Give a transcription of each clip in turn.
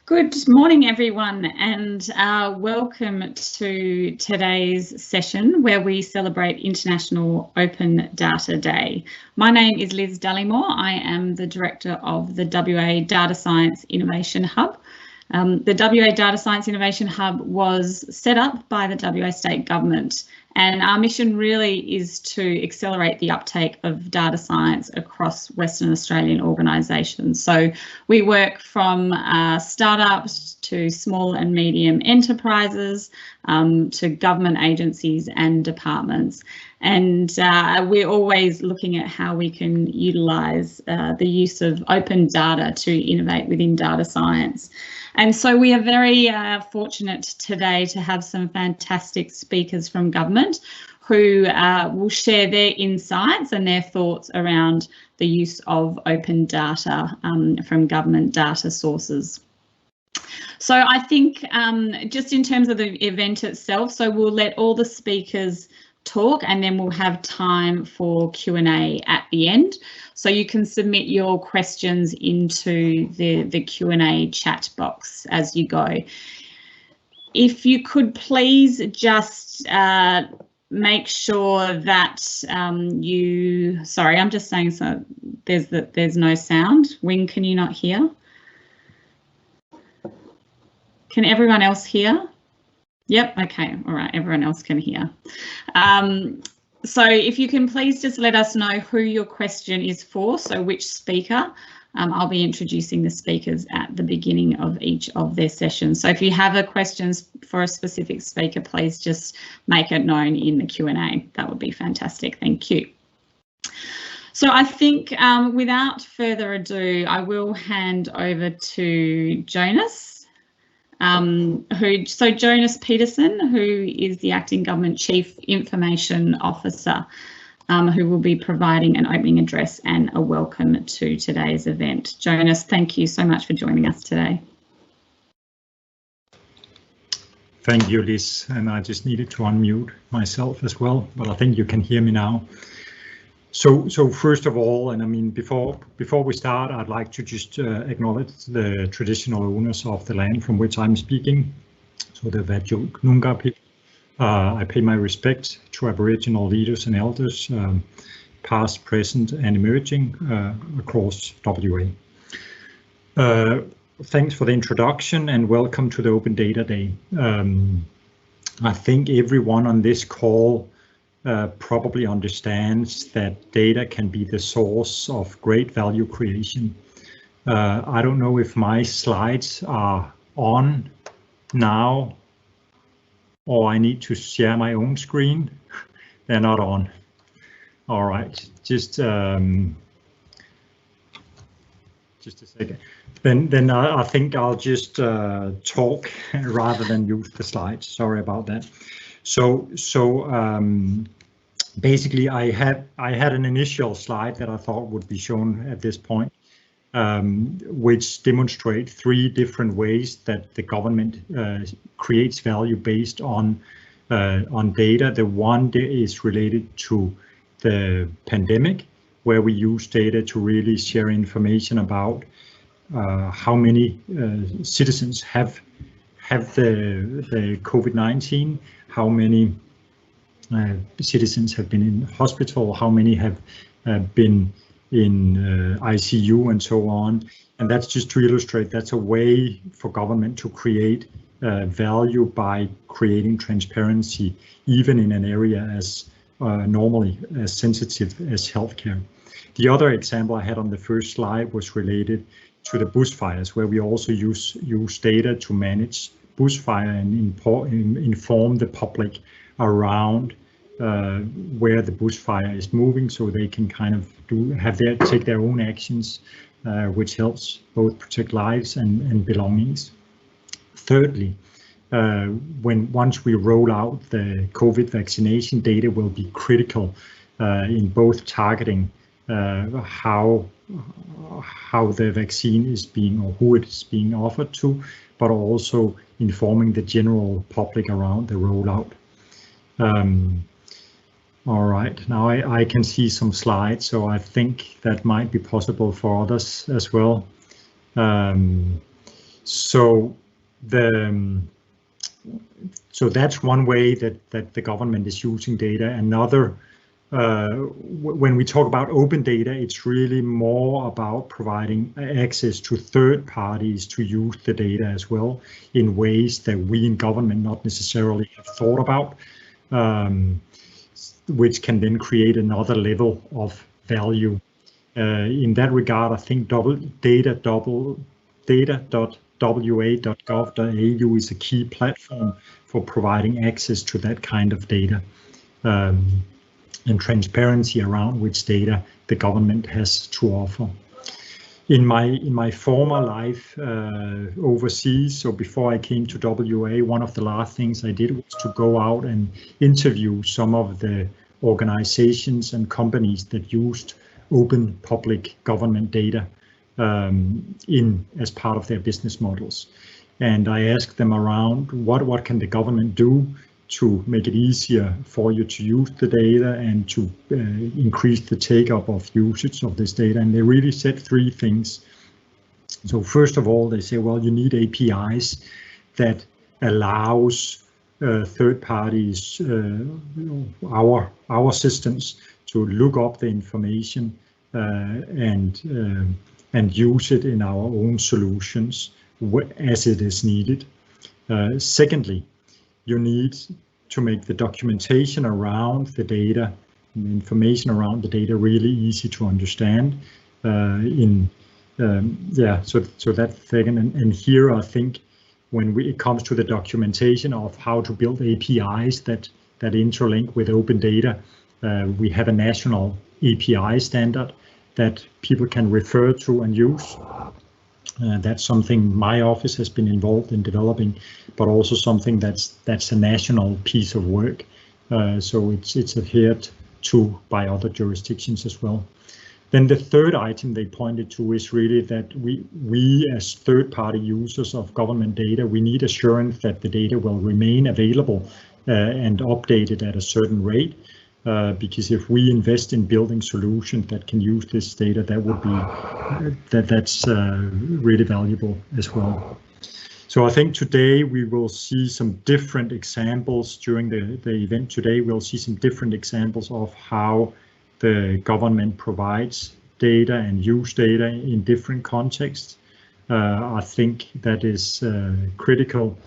Good morning, everyone, and welcome to today's session where we celebrate International Open Data Day. My name is Liz Dullymore. I am the Director of the WA Data Science Innovation Hub. The WA Data Science Innovation Hub was set up by the WA State Government, and our mission really is to accelerate the uptake of data science across Western Australian organisations. So we work from startups to small and medium enterprises to government agencies and departments. And we're always looking at how we can utilise the use of open data to innovate within data science. And so we are very fortunate today to have some fantastic speakers from government who will share their insights and their thoughts around the use of open data from government data sources. So I think just in terms of the event itself, so we'll let all the speakers talk and then we'll have time for Q&A at the end. So you can submit your questions into the Q&A chat box as you go. If you could please just make sure that sorry, I'm just saying so there's no sound. Wing, can you not hear? Can everyone else hear? Yep, okay, all right, everyone else can hear. So if you can please just let us know who your question is for, so which speaker. I'll be introducing the speakers at the beginning of each of their sessions. So if you have a question for a specific speaker, please just make it known in the Q&A. That would be fantastic, thank you. So I think without further ado, I will hand over to Jonas. Jonas Peterson, who is the Acting Government Chief Information Officer, who will be providing an opening address and a welcome to today's event. Jonas, thank you so much for joining us today. Thank you, Liz, and I just needed to unmute myself as well, but I think you can hear me now. So first of all, and I mean, before we start, I'd like to just acknowledge the traditional owners of the land from which I'm speaking, so the Whadjuk Noongar people. I pay my respect to Aboriginal leaders and elders, past, present, and emerging across WA. Thanks for the introduction and welcome to the Open Data Day. I think everyone on this call probably understands that data can be the source of great value creation. I don't know if my slides are on now or I need to share my own screen. They're not on. All right, just a second. Then I think I'll just talk rather than use the slides. Sorry about that. So basically, I had an initial slide that I thought would be shown at this point, which demonstrate three different ways that the government creates value based on data. The one is related to the pandemic, where we use data to really share information about how many citizens have the COVID-19, how many citizens have been in hospital, how many have been in ICU and so on. And that's just to illustrate that's a way for government to create value by creating transparency, even in an area as normally as sensitive as healthcare. The other example I had on the first slide was related to the bushfires, where we also use data to manage bushfire and inform the public around where the bushfire is moving, so they can kind of take their own actions, which helps both protect lives and belongings. Thirdly, once we roll out the COVID vaccination, data will be critical in both targeting how the vaccine is being or who it is being offered to, but also informing the general public around the rollout. All right, now I can see some slides, so I think that might be possible for others as well. So so that's one way that the government is using data. Another, when we talk about open data, it's really more about providing access to third parties to use the data as well in ways that we in government not necessarily have thought about, which can then create another level of value. In that regard, I think data.wa.gov.au is a key platform for providing access to that kind of data, and transparency around which data the government has to offer. In my former life overseas, so before I came to WA, one of the last things I did was to go out and interview some of the organizations and companies that used open public government data as part of their business models. And I asked them around what can the government do to make it easier for you to use the data and to increase the take-up of usage of this data. And they really said three things. So first of all, they say, well, you need APIs that allows third parties, our systems, to look up the information and use it in our own solutions as it is needed. Secondly, you need to make the documentation around the data and the information around the data really easy to understand. So that's second. And here I think when it comes to the documentation of how to build APIs that interlink with open data, we have a national API standard that people can refer to and use. That's something my office has been involved in developing, but also something that's a national piece of work. So it's adhered to by other jurisdictions as well. Then the third item they pointed to is really that we as third-party users of government data, we need assurance that the data will remain available and updated at a certain rate. Because if we invest in building solutions that can use this data, that would be that's really valuable as well. So I think today we will see some different examples during the event today. We'll see some different examples of how the government provides data and use data in different contexts. I think that is critical.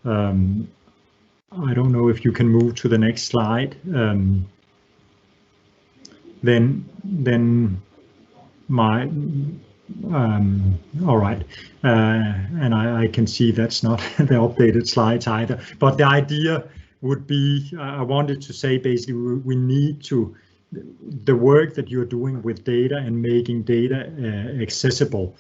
I don't know if you can move to the next slide. Then my all right, and I can see that's not the updated slides either, but the idea would be, I wanted to say basically we need to, the work that you're doing with data and making data accessible,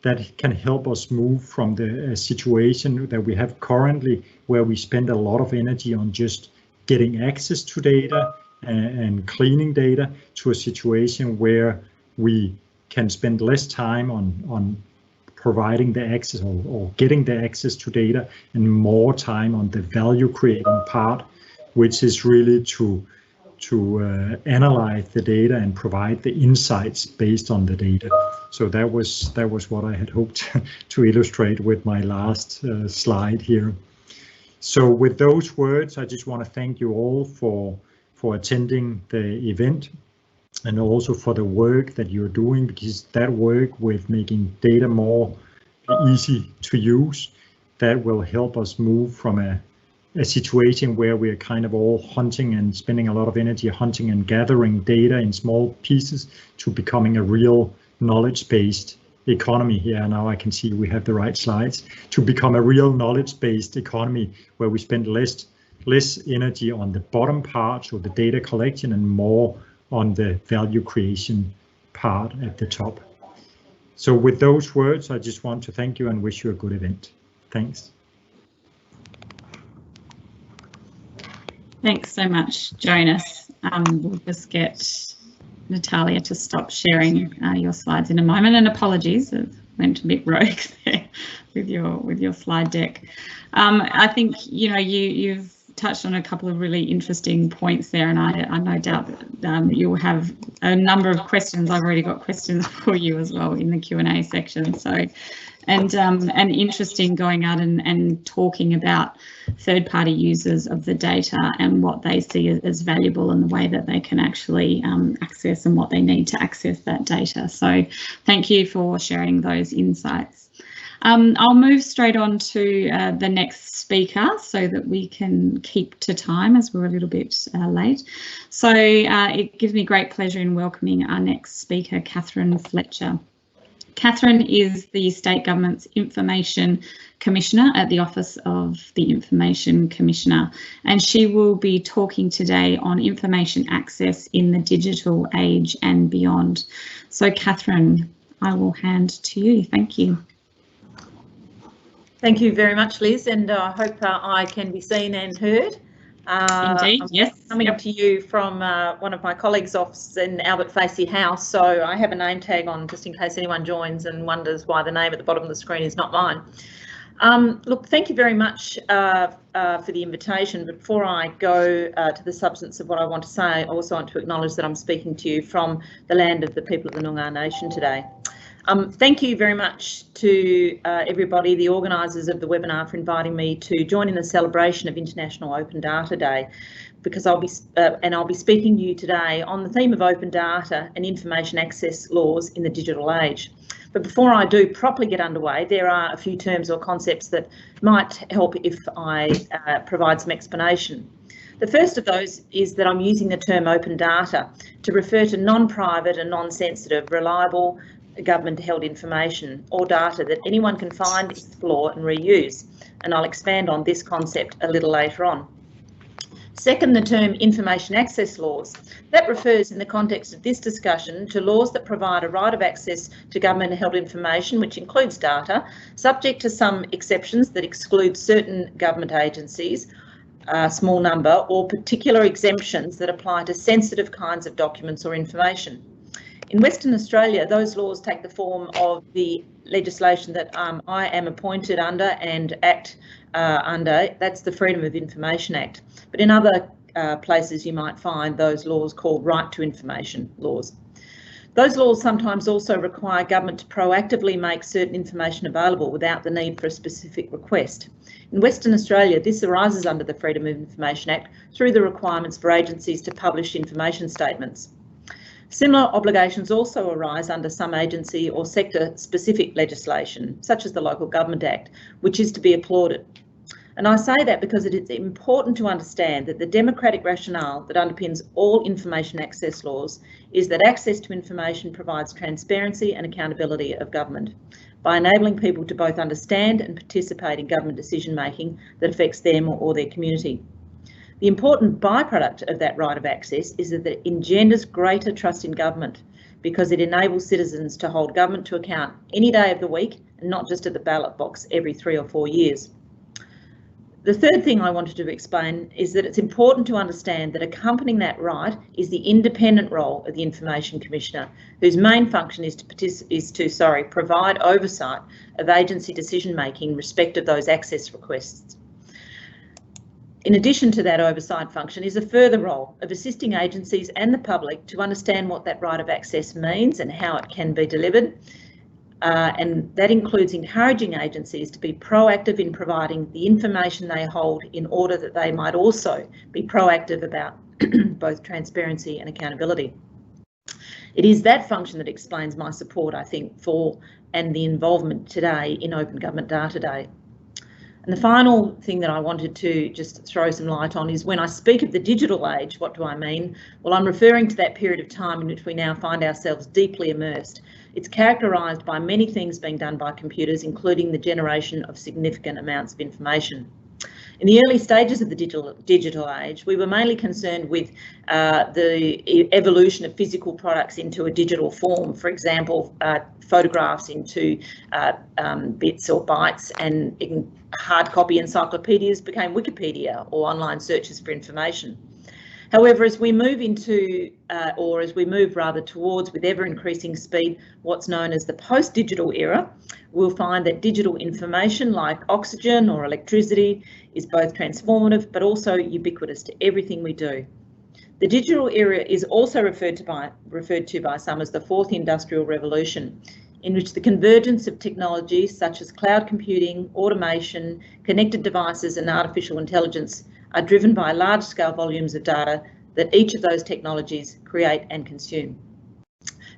that can help us move from the situation that we have currently, where we spend a lot of energy on just getting access to data and cleaning data, to a situation where we can spend less time on providing the access or getting the access to data, and more time on the value creating part, which is really to analyze the data and provide the insights based on the data. So that was what I had hoped to illustrate with my last slide here. So with those words, I just want to thank you all for attending the event, and also for the work that you're doing, because that work with making data more easy to use, that will help us move from a situation where we're kind of all hunting and spending a lot of energy hunting and gathering data in small pieces, to becoming a real knowledge-based economy. Here now I can see we have the right slides, to become a real knowledge-based economy, where we spend less energy on the bottom part, so the data collection, and more on the value creation part at the top. So with those words, I just want to thank you and wish you a good event. Thanks. Thanks so much, Jonas. We'll just get Natalia to stop sharing your slides in a moment, and apologies, it went a bit rogue there with your slide deck. I think you've touched on a couple of really interesting points there, and I no doubt that you'll have a number of questions. I've already got questions for you as well in the Q&A section. So and interesting going out and talking about third-party users of the data and what they see as valuable and the way that they can actually access and what they need to access that data. So thank you for sharing those insights. I'll move straight on to the next speaker so that we can keep to time as we're a little bit late. So it gives me great pleasure in welcoming our next speaker, Catherine Fletcher. Catherine is the State Government's Information Commissioner at the Office of the Information Commissioner, and she will be talking today on information access in the digital age and beyond. So Catherine, I will hand to you. Thank you. Thank you very much, Liz, and I hope I can be seen and heard. Indeed, yes. I'm coming to you from one of my colleagues' offices in Albert Facey House, so I have a name tag on just in case anyone joins and wonders why the name at the bottom of the screen is not mine. Look, thank you very much for the invitation. But before I go to the substance of what I want to say, I also want to acknowledge that I'm speaking to you from the land of the people of the Noongar Nation today. Thank you very much to everybody, the organisers of the webinar, for inviting me to join in the celebration of International Open Data Day, because I'll be speaking to you today on the theme of open data and information access laws in the digital age. But before I do properly get underway, there are a few terms or concepts that might help if I provide some explanation. The first of those is that I'm using the term open data to refer to non-private and non-sensitive, reliable, government-held information or data that anyone can find, explore and reuse, and I'll expand on this concept a little later on. Second, the term information access laws. That refers in the context of this discussion to laws that provide a right of access to government-held information, which includes data, subject to some exceptions that exclude certain government agencies, a small number, or particular exemptions that apply to sensitive kinds of documents or information. In Western Australia, those laws take the form of the legislation that I am appointed under and act under. That's the Freedom of Information Act. But in other places you might find those laws called Right to Information laws. Those laws sometimes also require government to proactively make certain information available without the need for a specific request. In Western Australia, this arises under the Freedom of Information Act through the requirements for agencies to publish information statements. Similar obligations also arise under some agency or sector-specific legislation, such as the Local Government Act, which is to be applauded. And I say that because it is important to understand that the democratic rationale that underpins all information access laws is that access to information provides transparency and accountability of government by enabling people to both understand and participate in government decision-making that affects them or their community. The important byproduct of that right of access is that it engenders greater trust in government because it enables citizens to hold government to account any day of the week and not just at the ballot box every 3 or 4 years. The third thing I wanted to explain is that it's important to understand that accompanying that right is the independent role of the Information Commissioner, whose main function is to provide oversight of agency decision-making in respect of those access requests. In addition to that oversight function is a further role of assisting agencies and the public to understand what that right of access means and how it can be delivered. And that includes encouraging agencies to be proactive in providing the information they hold in order that they might also be proactive about both transparency and accountability. It is that function that explains my support, I think, for and the involvement today in Open Government Data Day. And the final thing that I wanted to just throw some light on is when I speak of the digital age, what do I mean? Well, I'm referring to that period of time in which we now find ourselves deeply immersed. It's characterised by many things being done by computers, including the generation of significant amounts of information. In the early stages of the digital age, we were mainly concerned with the evolution of physical products into a digital form. For example, photographs into bits or bytes, and in hard copy encyclopedias became Wikipedia or online searches for information. However, as we move towards, with ever increasing speed, what's known as the post-digital era, we'll find that digital information like oxygen or electricity is both transformative but also ubiquitous to everything we do. The digital era is also referred to by some as the fourth industrial revolution. in which the convergence of technologies such as cloud computing, automation, connected devices and artificial intelligence are driven by large-scale volumes of data that each of those technologies create and consume.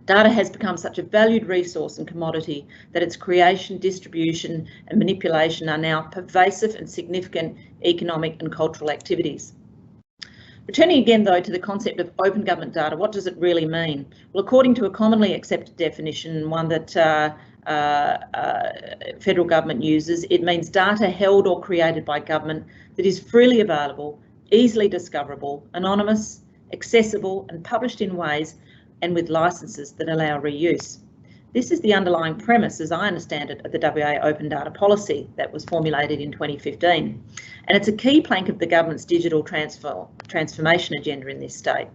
Data has become such a valued resource and commodity that its creation, distribution and manipulation are now pervasive and significant economic and cultural activities. Returning again though to the concept of open government data, what does it really mean? Well, according to a commonly accepted definition, one that federal government uses, it means data held or created by government that is freely available, easily discoverable, anonymous, accessible and published in ways and with licences that allow reuse. This is the underlying premise, as I understand it, of the WA Open Data Policy that was formulated in 2015. And it's a key plank of the government's digital transformation agenda in this state.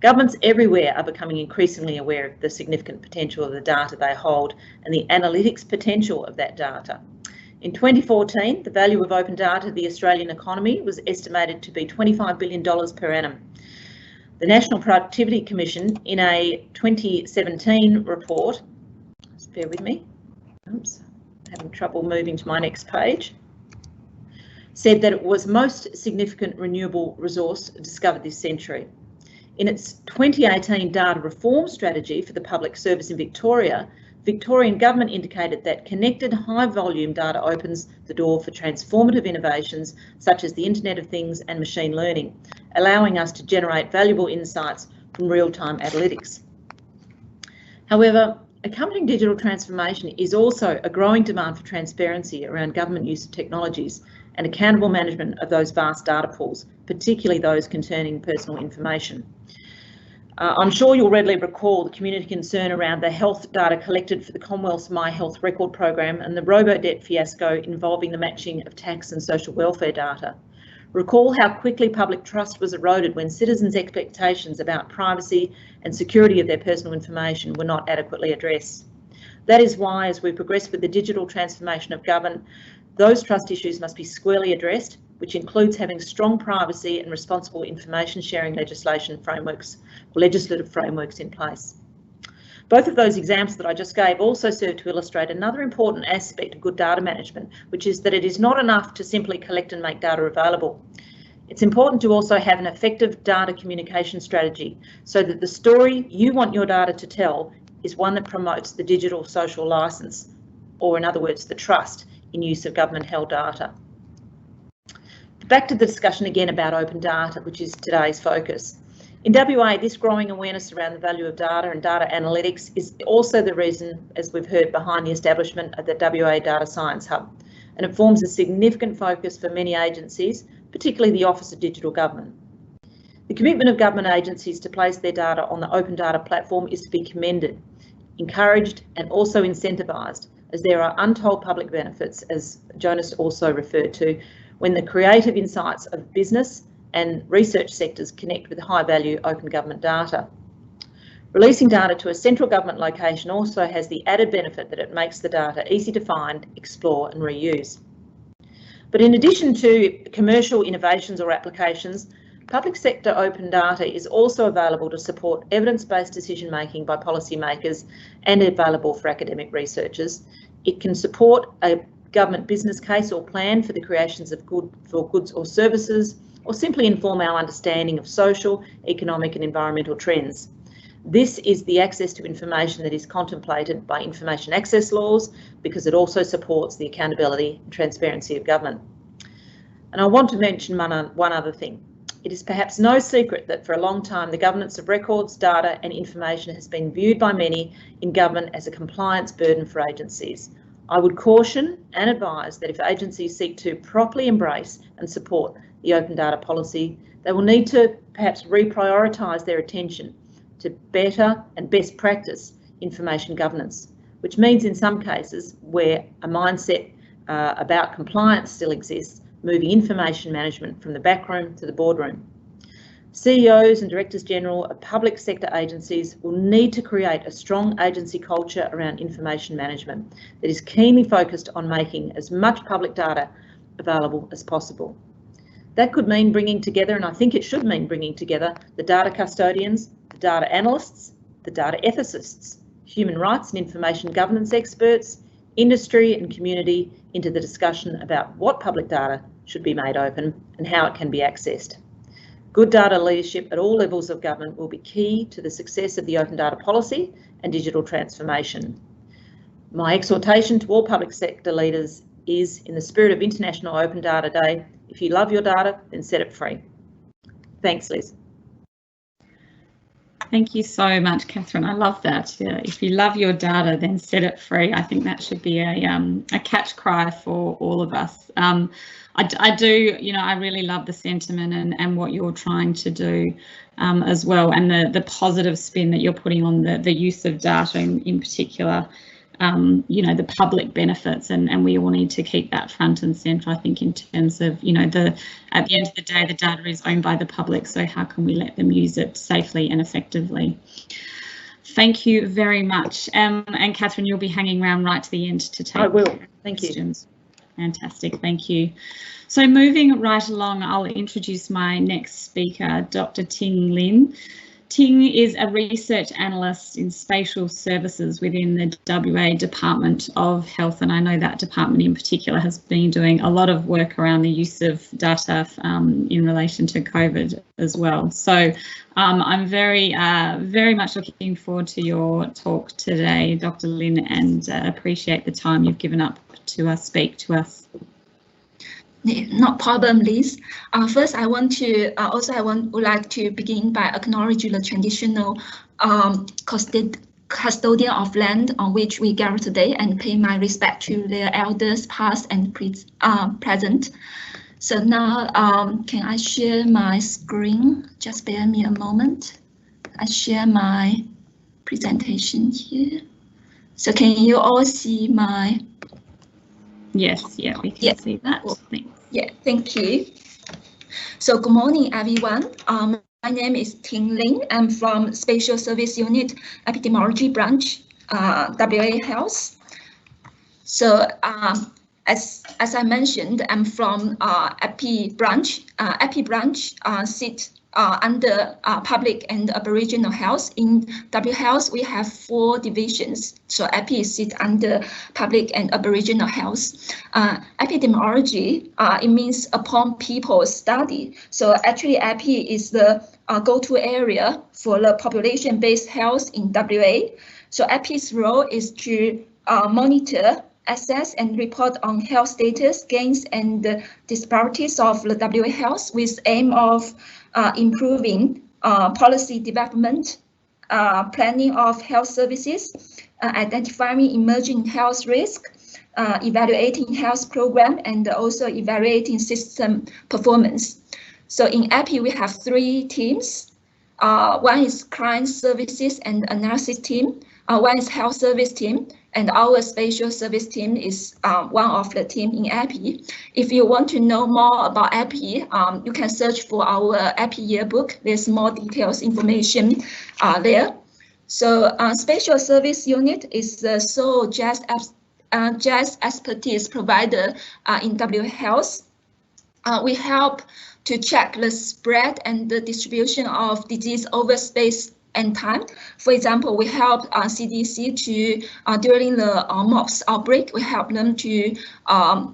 Governments everywhere are becoming increasingly aware of the significant potential of the data they hold and the analytics potential of that data. In 2014, the value of open data to the Australian economy was estimated to be $25 billion per annum. The National Productivity Commission, in a 2017 report, just bear with me, oops, having trouble moving to my next page, said that it was most significant renewable resource discovered this century. In its 2018 data reform strategy for the public service in Victoria, Victorian government indicated that connected high-volume data opens the door for transformative innovations such as the Internet of Things and machine learning, allowing us to generate valuable insights from real-time analytics. However, accompanying digital transformation is also a growing demand for transparency around government use of technologies and accountable management of those vast data pools, particularly those concerning personal information. I'm sure you'll readily recall the community concern around the health data collected for the Commonwealth's My Health Record program and the robo-debt fiasco involving the matching of tax and social welfare data. Recall how quickly public trust was eroded when citizens' expectations about privacy and security of their personal information were not adequately addressed. That is why, as we progress with the digital transformation of government, those trust issues must be squarely addressed, which includes having strong privacy and responsible information sharing legislative frameworks in place. Both of those examples that I just gave also serve to illustrate another important aspect of good data management, which is that it is not enough to simply collect and make data available. It's important to also have an effective data communication strategy so that the story you want your data to tell is one that promotes the digital social licence, or in other words, the trust in use of government-held data. Back to the discussion again about open data, which is today's focus. In WA, this growing awareness around the value of data and data analytics is also the reason, as we've heard, behind the establishment of the WA Data Science Hub, and it forms a significant focus for many agencies, particularly the Office of Digital Government. The commitment of government agencies to place their data on the open data platform is to be commended, encouraged and also incentivised, as there are untold public benefits, as Jonas also referred to, when the creative insights of business and research sectors connect with high-value open government data. Releasing data to a central government location also has the added benefit that it makes the data easy to find, explore and reuse. But in addition to commercial innovations or applications, public sector open data is also available to support evidence-based decision-making by policymakers and available for academic researchers. It can support a government business case or plan for the creations of goods or services, or simply inform our understanding of social, economic and environmental trends. This is the access to information that is contemplated by information access laws, because it also supports the accountability and transparency of government. And I want to mention one other thing. It is perhaps no secret that for a long time the governance of records, data and information has been viewed by many in government as a compliance burden for agencies. I would caution and advise that if agencies seek to properly embrace and support the open data policy, they will need to perhaps reprioritise their attention to better and best practice information governance, which means in some cases where a mindset about compliance still exists, moving information management from the backroom to the boardroom. CEOs and Directors General of public sector agencies will need to create a strong agency culture around information management that is keenly focused on making as much public data available as possible. That could mean bringing together, and I think it should mean bringing together, the data custodians, the data analysts, the data ethicists, human rights and information governance experts, industry and community into the discussion about what public data should be made open and how it can be accessed. Good data leadership at all levels of government will be key to the success of the open data policy and digital transformation. My exhortation to all public sector leaders is, in the spirit of International Open Data Day, if you love your data, then set it free. Thanks, Liz. Thank you so much, Catherine. I love that. Yeah, if you love your data, then set it free. I think that should be a catch cry for all of us. I do, you know, I really love the sentiment and what you're trying to do as well, and the positive spin that you're putting on the use of data in particular. You know, the public benefits, and we all need to keep that front and centre, I think, in terms of, you know, at the end of the day, the data is owned by the public, so how can we let them use it safely and effectively? Thank you very much. And Catherine, you'll be hanging around right to the end to take questions. Fantastic, thank you. So moving right along, I'll introduce my next speaker, Dr. Ting Lin. Ting is a research analyst in spatial services within the WA Department of Health, and I know that department in particular has been doing a lot of work around the use of data in relation to COVID as well. So I'm very much looking forward to your talk today, Dr. Lin, and appreciate the time you've given up to speak to us. No problem, Liz. First, I would like to begin by acknowledging the traditional custodian of land on which we gather today and pay my respect to their elders past and present. So now, can I share my screen? Just bear me a moment. I share my presentation here. So can you all see my? Yes, yeah, we can see that. Thanks. Yeah, thank you. So good morning, everyone. My name is Ting Lin. I'm from Spatial Service Unit Epidemiology Branch, WA Health. So as I mentioned, I'm from EPI branch. EPI branch sits under public and Aboriginal health. In W Health, we have 4 divisions. So EPI sits under public and Aboriginal health. Epidemiology, it means upon people study. So actually EPI is the go-to area for the population-based health in WA. So EPI's role is to monitor, assess and report on health status, gains and disparities of the WA health with aim of improving policy development, planning of health services, identifying emerging health risks, evaluating health program, and also evaluating system performance. So in EPI, we have 3 teams. One is client services and analysis team. One is health service team, and our spatial service team is one of the team in EPI. If you want to know more about EPI, you can search for our EPI yearbook. There's more details information there. So spatial service unit is the sole JAS expertise provider in WA Health. We help to check the spread and the distribution of disease over space and time. For example, we help CDC to, during the MOPS outbreak, we help them to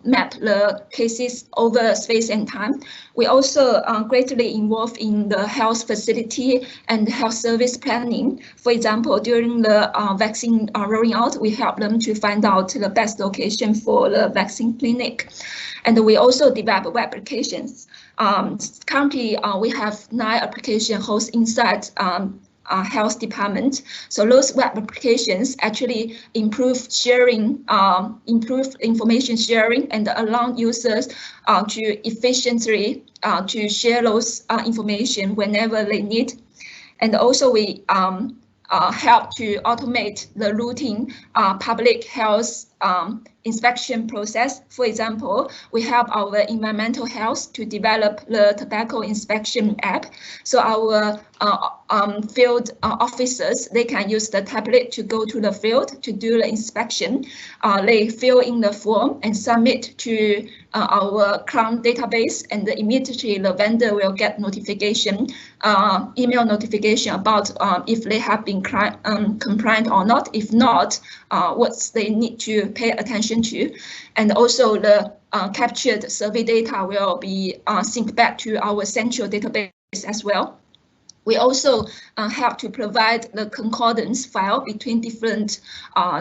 map the cases over space and time. We also greatly involved in the health facility and health service planning. For example, during the vaccine rolling out, we help them to find out the best location for the vaccine clinic. And we also develop web applications. Currently, we have 9 applications hosted inside health department. So those web applications actually improve sharing, improve information sharing, and allow users to efficiently to share those information whenever they need. And also we help to automate the routine public health inspection process. For example, we help our environmental health to develop the tobacco inspection app. So our field officers, they can use the tablet to go to the field to do the inspection. They fill in the form and submit to our Crown database, and immediately the vendor will get notification, email notification about if they have been compliant or not. If not, what they need to pay attention to. And also the captured survey data will be synced back to our central database as well. We also help to provide the concordance file between different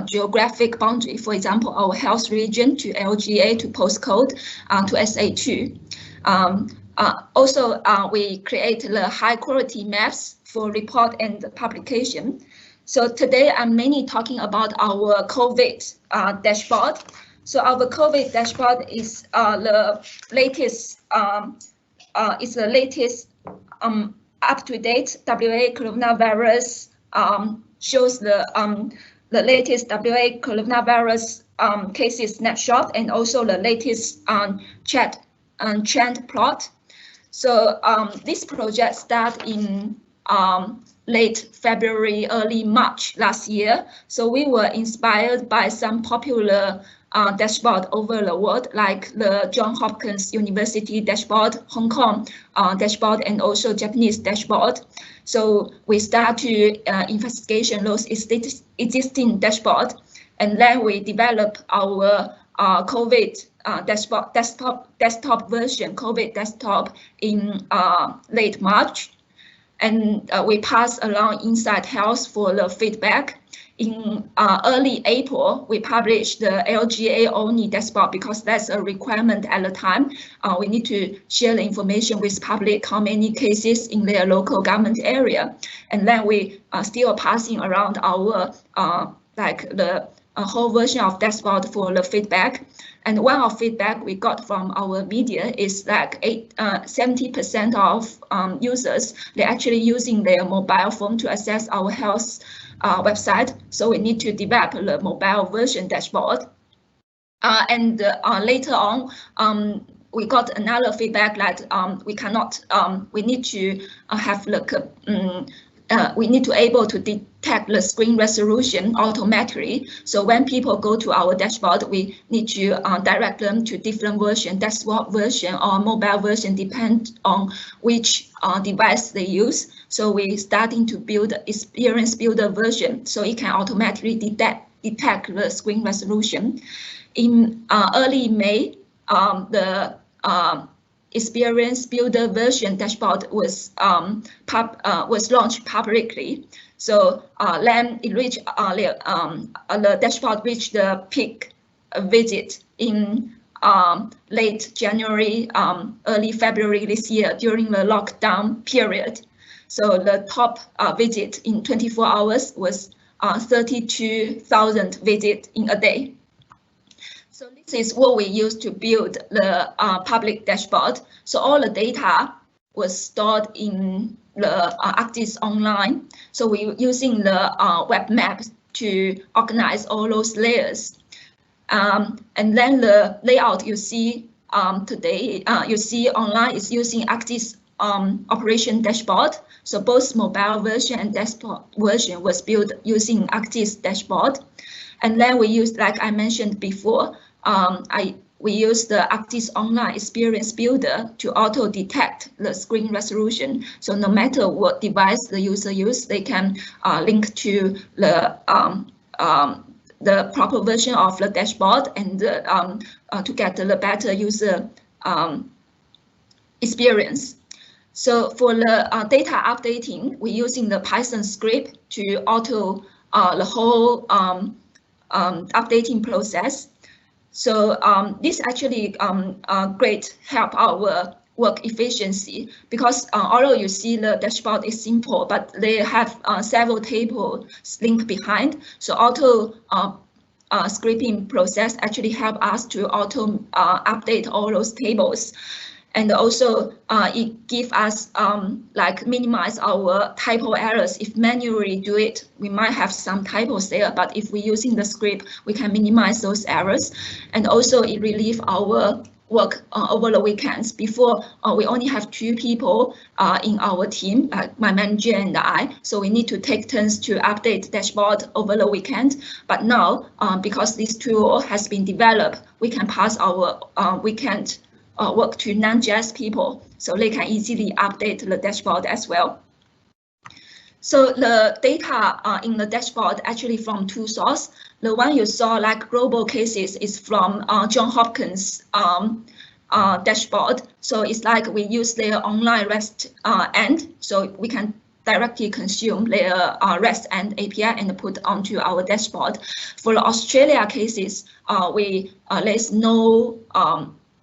geographic boundaries. For example, our health region to LGA to postcode to SA2. Also, we create the high quality maps for report and publication. So today I'm mainly talking about our COVID dashboard. So our COVID dashboard is the latest. Up-to-date WA coronavirus, shows the latest WA coronavirus cases snapshot, and also the latest trend plot. So this project started in late February, early March last year. So we were inspired by some popular dashboard over the world, like the Johns Hopkins University dashboard, Hong Kong dashboard, and also Japanese dashboard. So we start to investigation those existing dashboard, and then we develop our COVID desktop version, COVID desktop in late March, and we pass along Inside Health for the feedback. In early April, we published the LGA only dashboard because that's a requirement at the time. We need to share the information with public, how many cases in their local government area. And then we are still passing around our the whole version of dashboard for the feedback. And one of feedback we got from our media is like 70% of users, they're actually using their mobile phone to access our health website. So we need to develop the mobile version dashboard. And later on, we got another feedback that we cannot, we need to have the we need to able to detect the screen resolution automatically. So when people go to our dashboard, we need to direct them to different version, desktop version or mobile version, depend on which device they use. So we starting to build experience builder version, so it can automatically detect the screen resolution. In early May, the Experience Builder version dashboard was launched publicly. So then it reached the dashboard reached the peak visit in late January, early February this year during the lockdown period. So the top visit in 24 hours was 32,000 visits in a day. So this is what we use to build the public dashboard. So all the data was stored in the Actis Online. So we're using the web map to organize all those layers. And then the layout you see today, you see online is using Actis operation dashboard. So both mobile version and desktop version was built using Actis dashboard. And then we use, like I mentioned before, we use the Actis Online Experience Builder to auto detect the screen resolution. So no matter what device the user use, they can link to the proper version of the dashboard and to get the better user experience. So for the data updating, we're using the Python script to auto the whole updating process. So this actually great help our work efficiency, because although you see the dashboard is simple, but they have several tables linked behind. So auto scripting process actually help us to auto update all those tables. And also it gives us like minimize our typo errors. If manually do it, we might have some typos there, but if we're using the script, we can minimize those errors. And also it relieves our work over the weekends. Before, we only have 2 people in our team, my manager and I, so we need to take turns to update dashboard over the weekend. But now, because this tool has been developed, we can pass our weekend work to non-JS people, so they can easily update the dashboard as well. So the data in the dashboard actually from 2 sources. The one you saw like global cases is from Johns Hopkins dashboard. So it's like we use their online REST end, so we can directly consume their REST end API and put onto our dashboard. For the Australia cases, there's no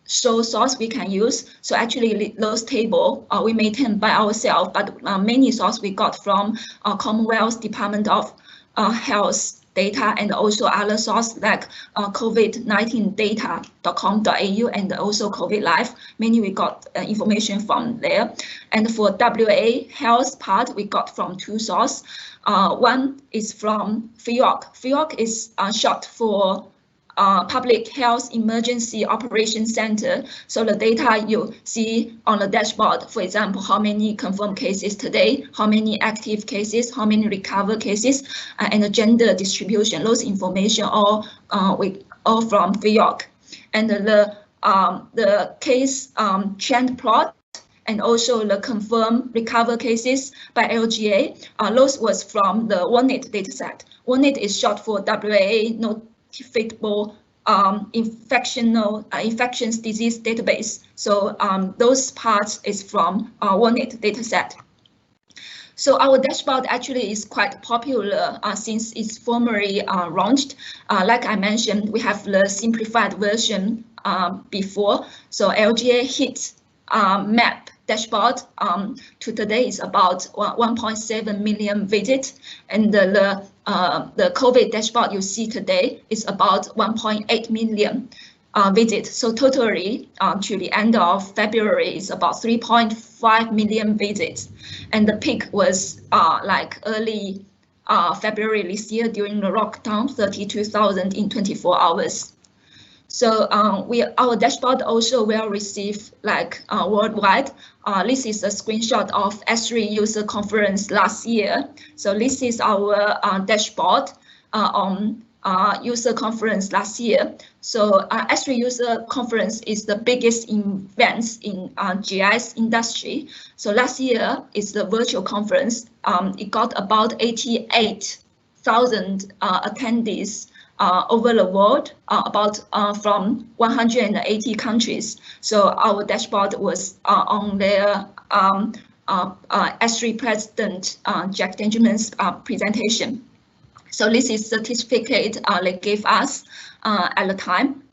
source we can use. So actually those tables we maintain by ourselves, but many sources we got from Commonwealth Department of Health data and also other sources like covid19data.com.au and also COVID Live. Mainly we got information from there. And for WA health part, we got from 2 sources. One is from FEOC. FEOC is short for Public Health Emergency Operations Center. So the data you see on the dashboard, for example, how many confirmed cases today, how many active cases, how many recovered cases, and the gender distribution. Those information all from FEOC. And the case trend plot and also the confirmed recovered cases by LGA. Those was from the WANET dataset. WANET is short for WA notifiable infectious disease database. So those parts is from WANET dataset. So our dashboard actually is quite popular since it's formally launched. Like I mentioned, we have the simplified version before. So LGA hit map dashboard to today is about 1.7 million visits, and the COVID dashboard you see today is about 1.8 million visits. So totally to the end of February is about 3.5 million visits, and the peak was like early February this year during the lockdown, 32,000 in 24 hours. So our dashboard also well received like worldwide. This is a screenshot of S3 user conference last year. So this is our dashboard on user conference last year. So S3 user conference is the biggest event in GIS industry. So last year is the virtual conference. It got about 88,000 attendees over the world, from 180 countries. So our dashboard was on their S3 President Jack Benjamin's presentation. So this is certificate they gave us at the time.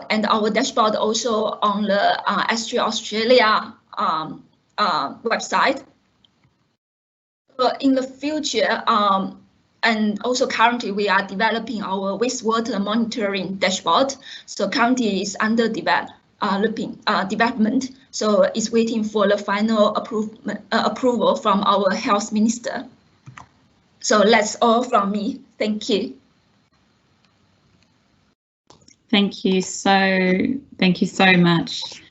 And our dashboard also on the S3 Australia website. But in the future, and also currently we are developing our wastewater monitoring dashboard. So currently it's under development. So it's waiting for the final approval from our health minister. So that's all from me. Thank you. Thank you so much,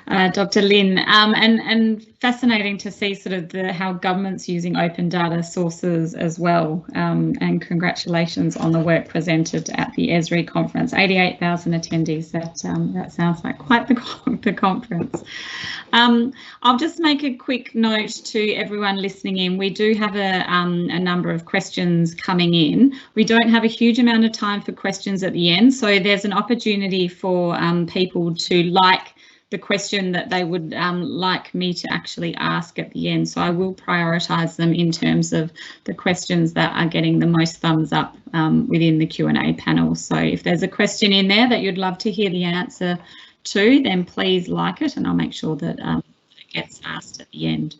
Dr. Lin, and fascinating to see sort of how government's using open data sources as well, and congratulations on the work presented at the ESRI conference. 88,000 attendees, that sounds like quite the conference. I'll just make a quick note to everyone listening in. We do have a number of questions coming in. We don't have a huge amount of time for questions at the end, so there's an opportunity for people to like the question that they would like me to actually ask at the end. So I will prioritise them in terms of the questions that are getting the most thumbs up within the Q&A panel. So if there's a question in there that you'd love to hear the answer to, then please like it and I'll make sure that it gets asked at the end.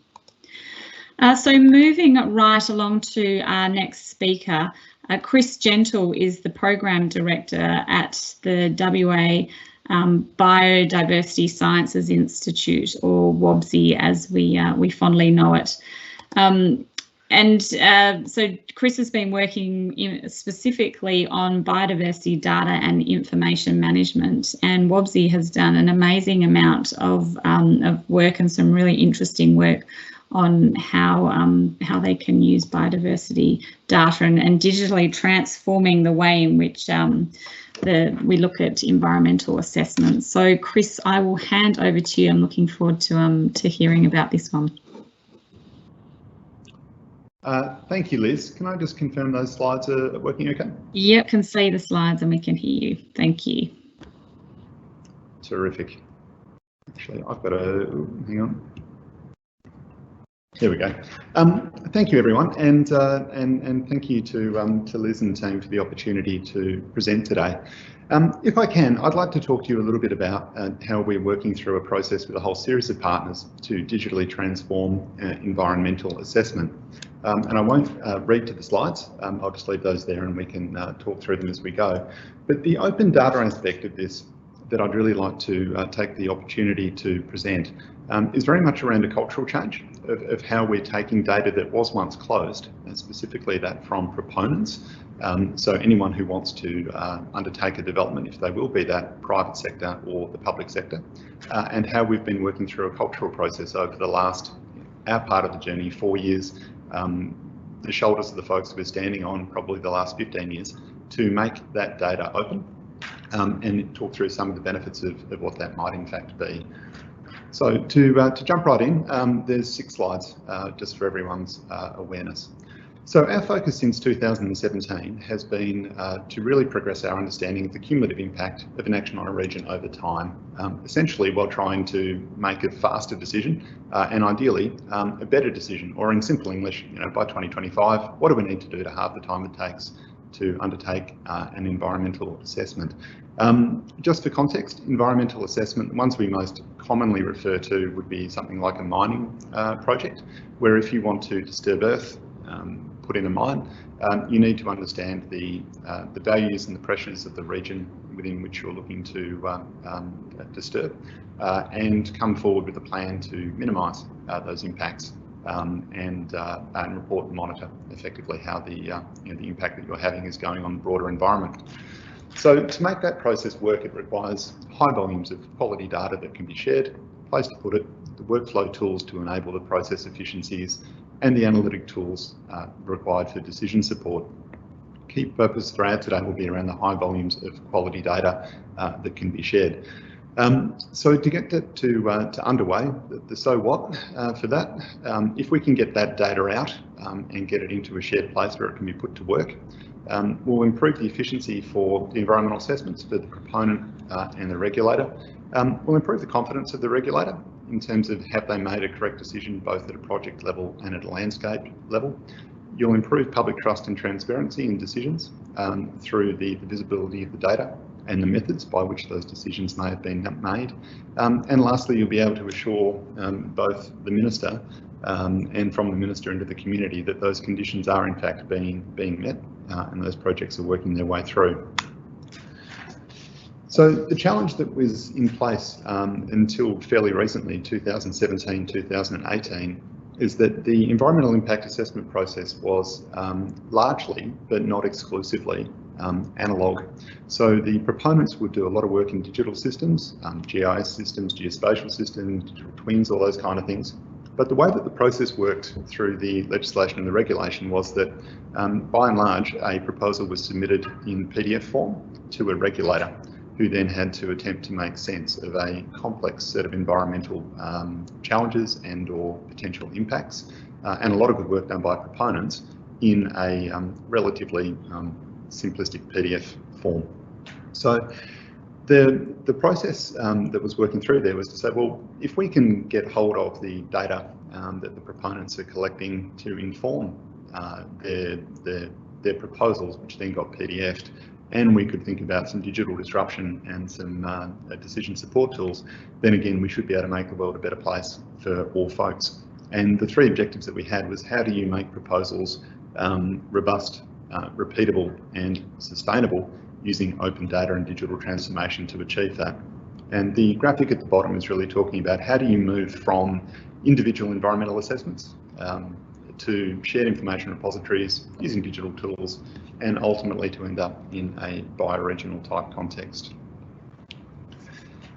So moving right along to our next speaker, Chris Gentle is the Program Director at the WA Biodiversity Sciences Institute, or WOBSI as we fondly know it. So Chris has been working specifically on biodiversity data and information management, and WOBSI has done an amazing amount of work and some really interesting work on how they can use biodiversity data and digitally transforming the way in which we look at environmental assessments. So Chris, I will hand over to you. I'm looking forward to hearing about this one. Thank you, Liz. Can I just confirm those slides are working okay? Yep, can see the slides and we can hear you. Thank you. Terrific. Actually, I've got to hang on. Here we go. Thank you, everyone, and thank you to Liz and team for the opportunity to present today. If I can, I'd like to talk to you a little bit about how we're working through a process with a whole series of partners to digitally transform environmental assessment. And I won't read to the slides. I'll just leave those there and we can talk through them as we go. But the open data aspect of this that I'd really like to take the opportunity to present is very much around a cultural change of how we're taking data that was once closed, and specifically that from proponents. So anyone who wants to undertake a development, if they will be that private sector or the public sector, and how we've been working through a cultural process over the last, our part of the journey, 4 years, the shoulders of the folks we're standing on, probably the last 15 years, to make that data open and talk through some of the benefits of what that might in fact be. So to jump right in, there's 6 slides just for everyone's awareness. So our focus since 2017 has been to really progress our understanding of the cumulative impact of an action on a region over time, essentially while trying to make a faster decision and ideally a better decision, or in simple English, by 2025, what do we need to do to halve the time it takes to undertake an environmental assessment? Just for context, environmental assessment, the ones we most commonly refer to would be something like a mining project, where if you want to disturb earth, put in a mine, you need to understand the values and the pressures of the region within which you're looking to disturb, and come forward with a plan to minimise those impacts and report and monitor effectively how the impact that you're having is going on the broader environment. So to make that process work, it requires high volumes of quality data that can be shared, place to put it, the workflow tools to enable the process efficiencies, and the analytic tools required for decision support. Key purpose throughout today will be around the high volumes of quality data that can be shared. So to get that to underway, the so what for that, if we can get that data out and get it into a shared place where it can be put to work, we'll improve the efficiency for the environmental assessments for the proponent and the regulator. We'll improve the confidence of the regulator in terms of have they made a correct decision both at a project level and at a landscape level. You'll improve public trust and transparency in decisions through the visibility of the data and the methods by which those decisions may have been made. And lastly, you'll be able to assure both the minister and from the minister into the community that those conditions are in fact being met and those projects are working their way through. So the challenge that was in place until fairly recently, 2017, 2018, is that the environmental impact assessment process was largely, but not exclusively, analogue. So the proponents would do a lot of work in digital systems, GIS systems, geospatial systems, digital twins, all those kind of things. But the way that the process worked through the legislation and the regulation was that, by and large, a proposal was submitted in PDF form to a regulator, who then had to attempt to make sense of a complex set of environmental challenges and or potential impacts, and a lot of good work done by proponents in a relatively simplistic PDF form. So the process that was working through there was to say, well, if we can get hold of the data that the proponents are collecting to inform their proposals, which then got PDF'd, and we could think about some digital disruption and some decision support tools, then again, we should be able to make the world a better place for all folks. And the 3 objectives that we had was, how do you make proposals robust, repeatable and sustainable using open data and digital transformation to achieve that? And the graphic at the bottom is really talking about how do you move from individual environmental assessments to shared information repositories using digital tools, and ultimately to end up in a bioregional type context.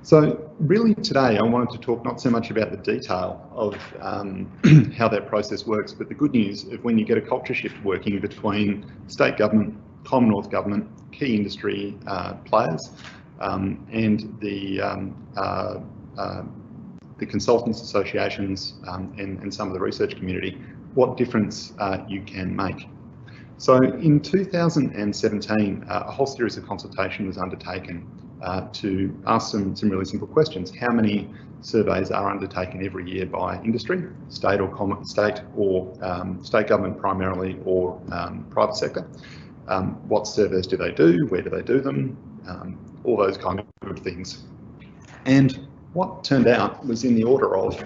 So really today I wanted to talk not so much about the detail of how that process works, but the good news of when you get a culture shift working between state government, Commonwealth government, key industry players, and the consultants associations and some of the research community, what difference you can make. So in 2017, a whole series of consultation was undertaken to ask some really simple questions. How many surveys are undertaken every year by industry, state government primarily, or private sector? What surveys do they do? Where do they do them? All those kind of good things. And what turned out was in the order of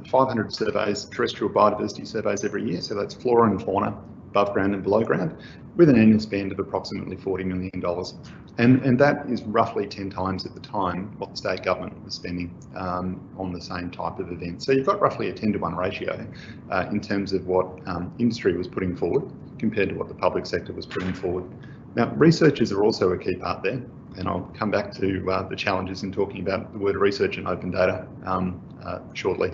500 surveys, terrestrial biodiversity surveys every year. So that's flora and fauna, above ground and below ground, with an annual spend of approximately $40 million. And that is roughly 10 times at the time what the state government was spending on the same type of event. So you've got roughly a 10-to-1 ratio in terms of what industry was putting forward compared to what the public sector was putting forward. Now, researchers are also a key part there, and I'll come back to the challenges in talking about the word research and open data shortly.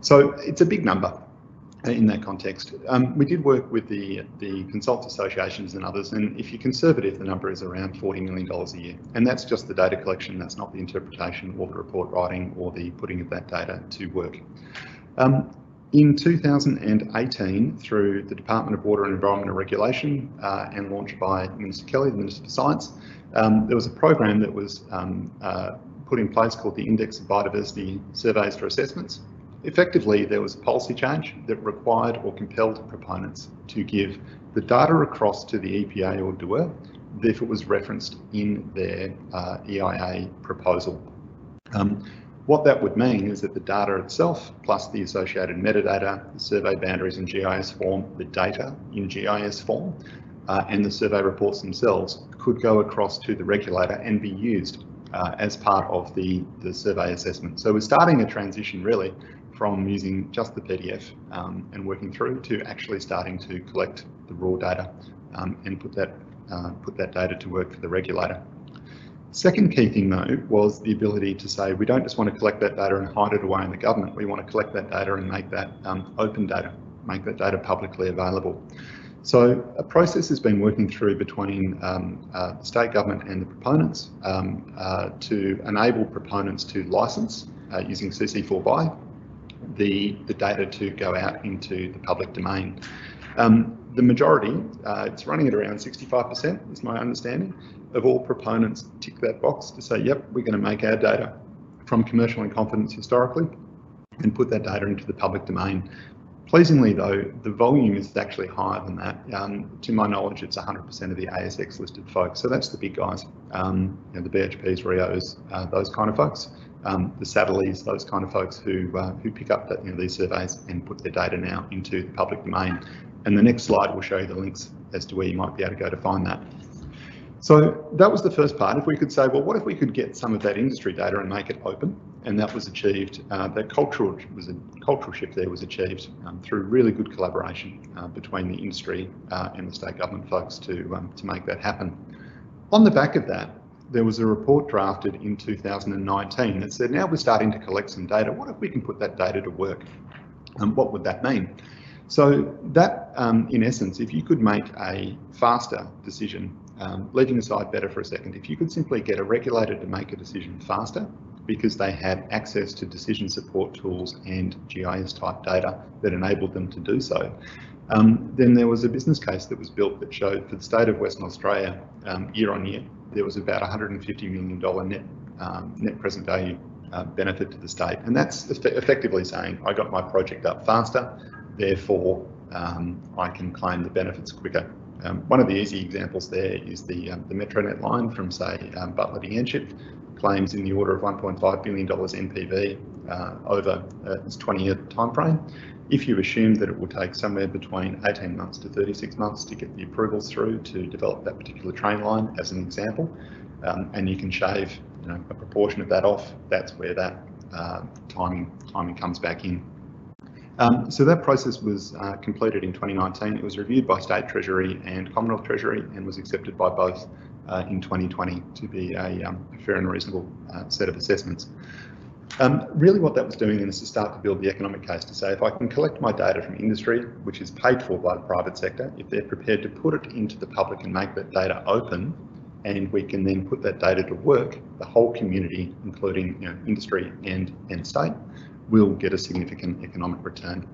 So it's a big number in that context. We did work with the consult associations and others, and if you're conservative, the number is around $40 million a year. And that's just the data collection, that's not the interpretation or the report writing or the putting of that data to work. In 2018, through the Department of Water and Environmental Regulation and launched by Minister Kelly, the Minister for Science, there was a program that was put in place called the Index of Biodiversity Surveys for Assessments. Effectively, there was a policy change that required or compelled proponents to give the data across to the EPA or DOER if it was referenced in their EIA proposal. What that would mean is that the data itself, plus the associated metadata, the survey boundaries in GIS form, the data in GIS form, and the survey reports themselves could go across to the regulator and be used as part of the survey assessment. So we're starting a transition really from using just the PDF and working through to actually starting to collect the raw data and put that data to work for the regulator. Second key thing though was the ability to say we don't just want to collect that data and hide it away in the government, we want to collect that data and make that open data, make that data publicly available. So a process has been working through between the state government and the proponents to enable proponents to license using CC4 BY the data to go out into the public domain. The majority, it's running at around 65% is my understanding, of all proponents tick that box to say, yep, we're going to make our data from commercial in confidence historically and put that data into the public domain. Pleasingly though, the volume is actually higher than that. To my knowledge, it's 100% of the ASX listed folks. So that's the big guys, you know, the BHPs, Rios, those kind of folks, the Satellites, those kind of folks who pick up that, you know, these surveys and put their data now into the public domain. And the next slide will show you the links as to where you might be able to go to find that. So that was the first part. If we could say, well, what if we could get some of that industry data and make it open? And that was achieved, that cultural shift there was achieved through really good collaboration between the industry and the state government folks to make that happen. On the back of that, there was a report drafted in 2019 that said, now we're starting to collect some data. What if we can put that data to work? What would that mean? So that, in essence, if you could make a faster decision, leaving aside better for a second, if you could simply get a regulator to make a decision faster because they had access to decision support tools and GIS type data that enabled them to do so, then there was a business case that was built that showed for the state of Western Australia, year on year, there was about $150 million net present value benefit to the state. And that's effectively saying, I got my project up faster, therefore I can claim the benefits quicker. One of the easy examples there is the Metronet line from, say, Butler to Yanchep, claims in the order of $1.5 billion NPV over this 20-year timeframe. If you assume that it will take somewhere between 18 months to 36 months to get the approvals through to develop that particular train line, as an example, and you can shave a proportion of that off, that's where that timing comes back in. So that process was completed in 2019. It was reviewed by State Treasury and Commonwealth Treasury and was accepted by both in 2020 to be a fair and reasonable set of assessments. Really what that was doing then is to start to build the economic case to say, if I can collect my data from industry, which is paid for by the private sector, if they're prepared to put it into the public and make that data open, and we can then put that data to work, the whole community, including industry and state, will get a significant economic return.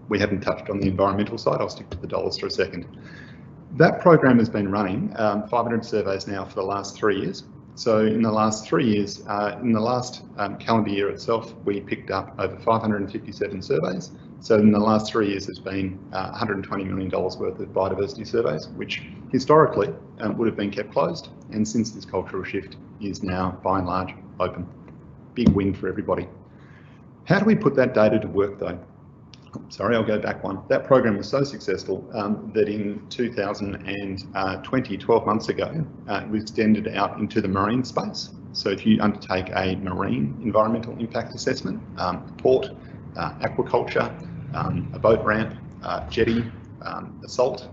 We haven't touched on the environmental side. I'll stick to the dollars for a second. That program has been running 500 surveys now for the last 3 years. So in the last 3 years, in the last calendar year itself, we picked up over 557 surveys. So in the last 3 years, there's been $120 million worth of biodiversity surveys, which historically would have been kept closed. And since this cultural shift is now by and large open. Big win for everybody. How do we put that data to work though? Sorry, I'll go back one. That program was so successful that in 2020, 12 months ago, it was extended out into the marine space. So if you undertake a marine environmental impact assessment, a port, aquaculture, a boat ramp, jetty, a salt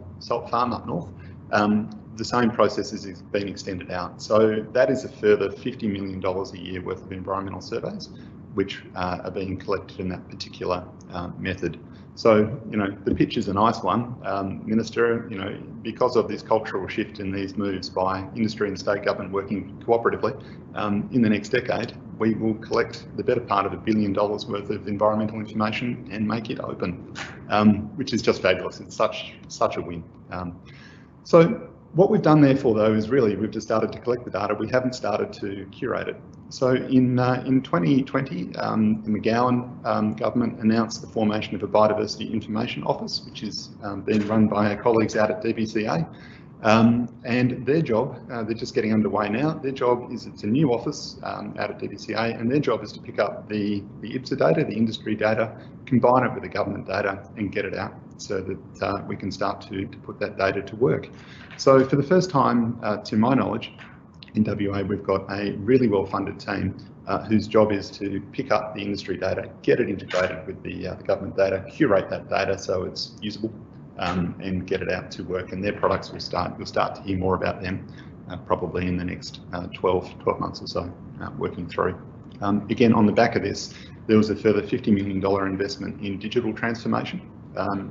farm up north, the same process is being extended out. So that is a further $50 million a year worth of environmental surveys, which are being collected in that particular method. So, the pitch is a nice one, Minister, because of this cultural shift in these moves by industry and state government working cooperatively, in the next decade, we will collect the better part of $1 billion worth of environmental information and make it open, which is just fabulous. It's such a win. So what we've done therefore though is really we've just started to collect the data. We haven't started to curate it. So in 2020, the McGowan government announced the formation of a biodiversity information office, which is being run by our colleagues out at DBCA. And their job, they're just getting underway now. Their job is, it's a new office out at DBCA, and their job is to pick up the IPSA data, the industry data, combine it with the government data and get it out so that we can start to put that data to work. So for the first time, to my knowledge, in WA, we've got a really well-funded team whose job is to pick up the industry data, get it integrated with the government data, curate that data so it's usable, and get it out to work. And their products you'll start to hear more about them probably in the next 12 months or so, working through. Again, on the back of this, there was a further $50 million investment in digital transformation,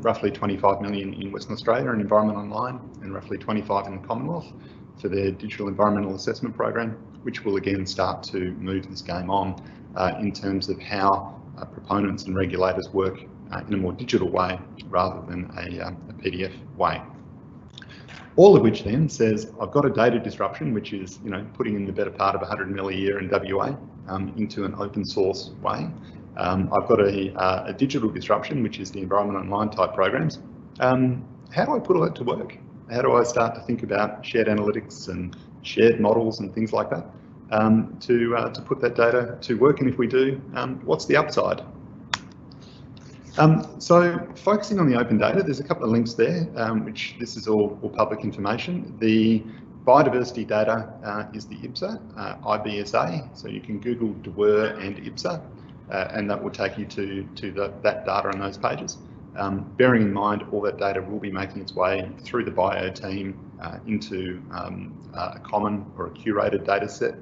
roughly 25 million in Western Australia and Environment Online, and roughly 25 in the Commonwealth for their digital environmental assessment program, which will again start to move this game on in terms of how proponents and regulators work in a more digital way rather than a PDF way. All of which then says I've got a data disruption, which is putting in the better part of 100 mil a year in WA into an open source way. I've got a digital disruption, which is the Environment Online type programs. How do I put all that to work? How do I start to think about shared analytics and shared models and things like that to put that data to work? And if we do, what's the upside? So focusing on the open data, there's a couple of links there, which this is all public information. The biodiversity data is the IBSA, IBSA, so you can Google DWER and IBSA, and that will take you to that data on those pages. Bearing in mind all that data will be making its way through the bio team into a common or a curated data set,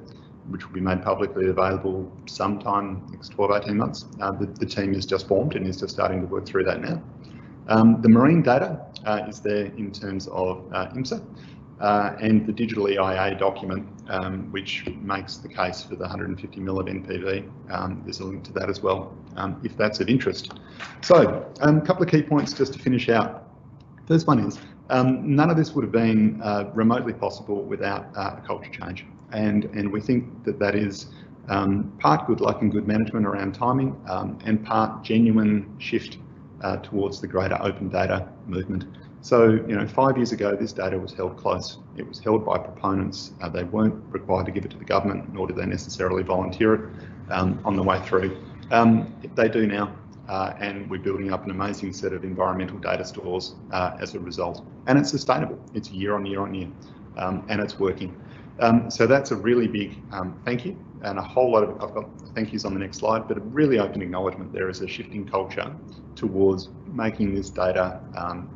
which will be made publicly available sometime next 12-18 months. The team is just formed and is just starting to work through that now. The marine data is there in terms of IMSA and the digital EIA document, which makes the case for the 150 mil of NPV. There's a link to that as well, if that's of interest. So a couple of key points just to finish out. First one is none of this would have been remotely possible without a culture change. And we think that is part good luck and good management around timing and part genuine shift towards the greater open data movement. So, 5 years ago, this data was held close. It was held by proponents. They weren't required to give it to the government, nor did they necessarily volunteer it on the way through. They do now, and we're building up an amazing set of environmental data stores as a result. And it's sustainable. It's year on year on year, and it's working. So that's a really big thank you and a whole lot of, I've got thank yous on the next slide, but a really open acknowledgement there is a shifting culture towards making this data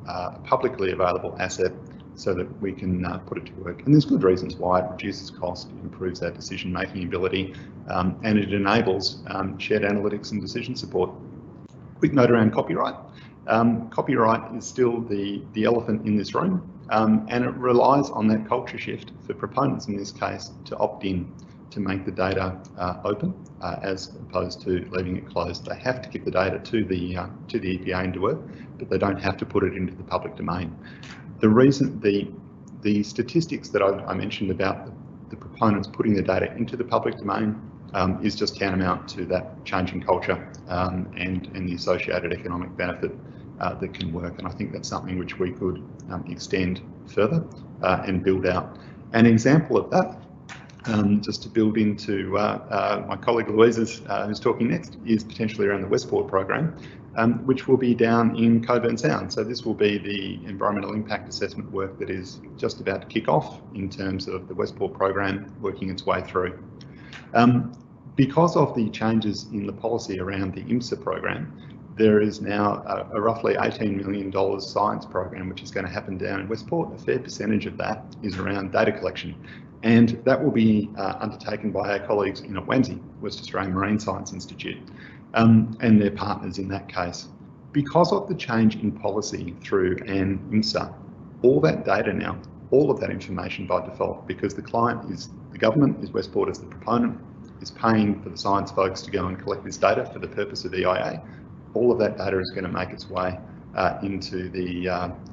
a publicly available asset so that we can put it to work. And there's good reasons why. It reduces cost, it improves our decision-making ability, and it enables shared analytics and decision support. Quick note around copyright. Copyright is still the elephant in this room, and it relies on that culture shift for proponents in this case to opt in to make the data open as opposed to leaving it closed. They have to give the data to the EPA and do it, but they don't have to put it into the public domain. The reason, the statistics that I mentioned about the proponents putting the data into the public domain is just tantamount to that changing culture and the associated economic benefit that can work. And I think that's something which we could extend further and build out. An example of that, just to build into my colleague Louise's, who's talking next, is potentially around the Westport program, which will be down in Coburn Sound. So this will be the environmental impact assessment work that is just about to kick off in terms of the Westport program working its way through. Because of the changes in the policy around the IMSA program, there is now a roughly $18 million science program which is going to happen down in Westport. A fair percentage of that is around data collection, and that will be undertaken by our colleagues in WAMSI, West Australian Marine Science Institute, and their partners in that case. Because of the change in policy through an IMSA, all that data now, all of that information by default, because the client is the government, is Westport as the proponent, is paying for the science folks to go and collect this data for the purpose of EIA, all of that data is going to make its way into the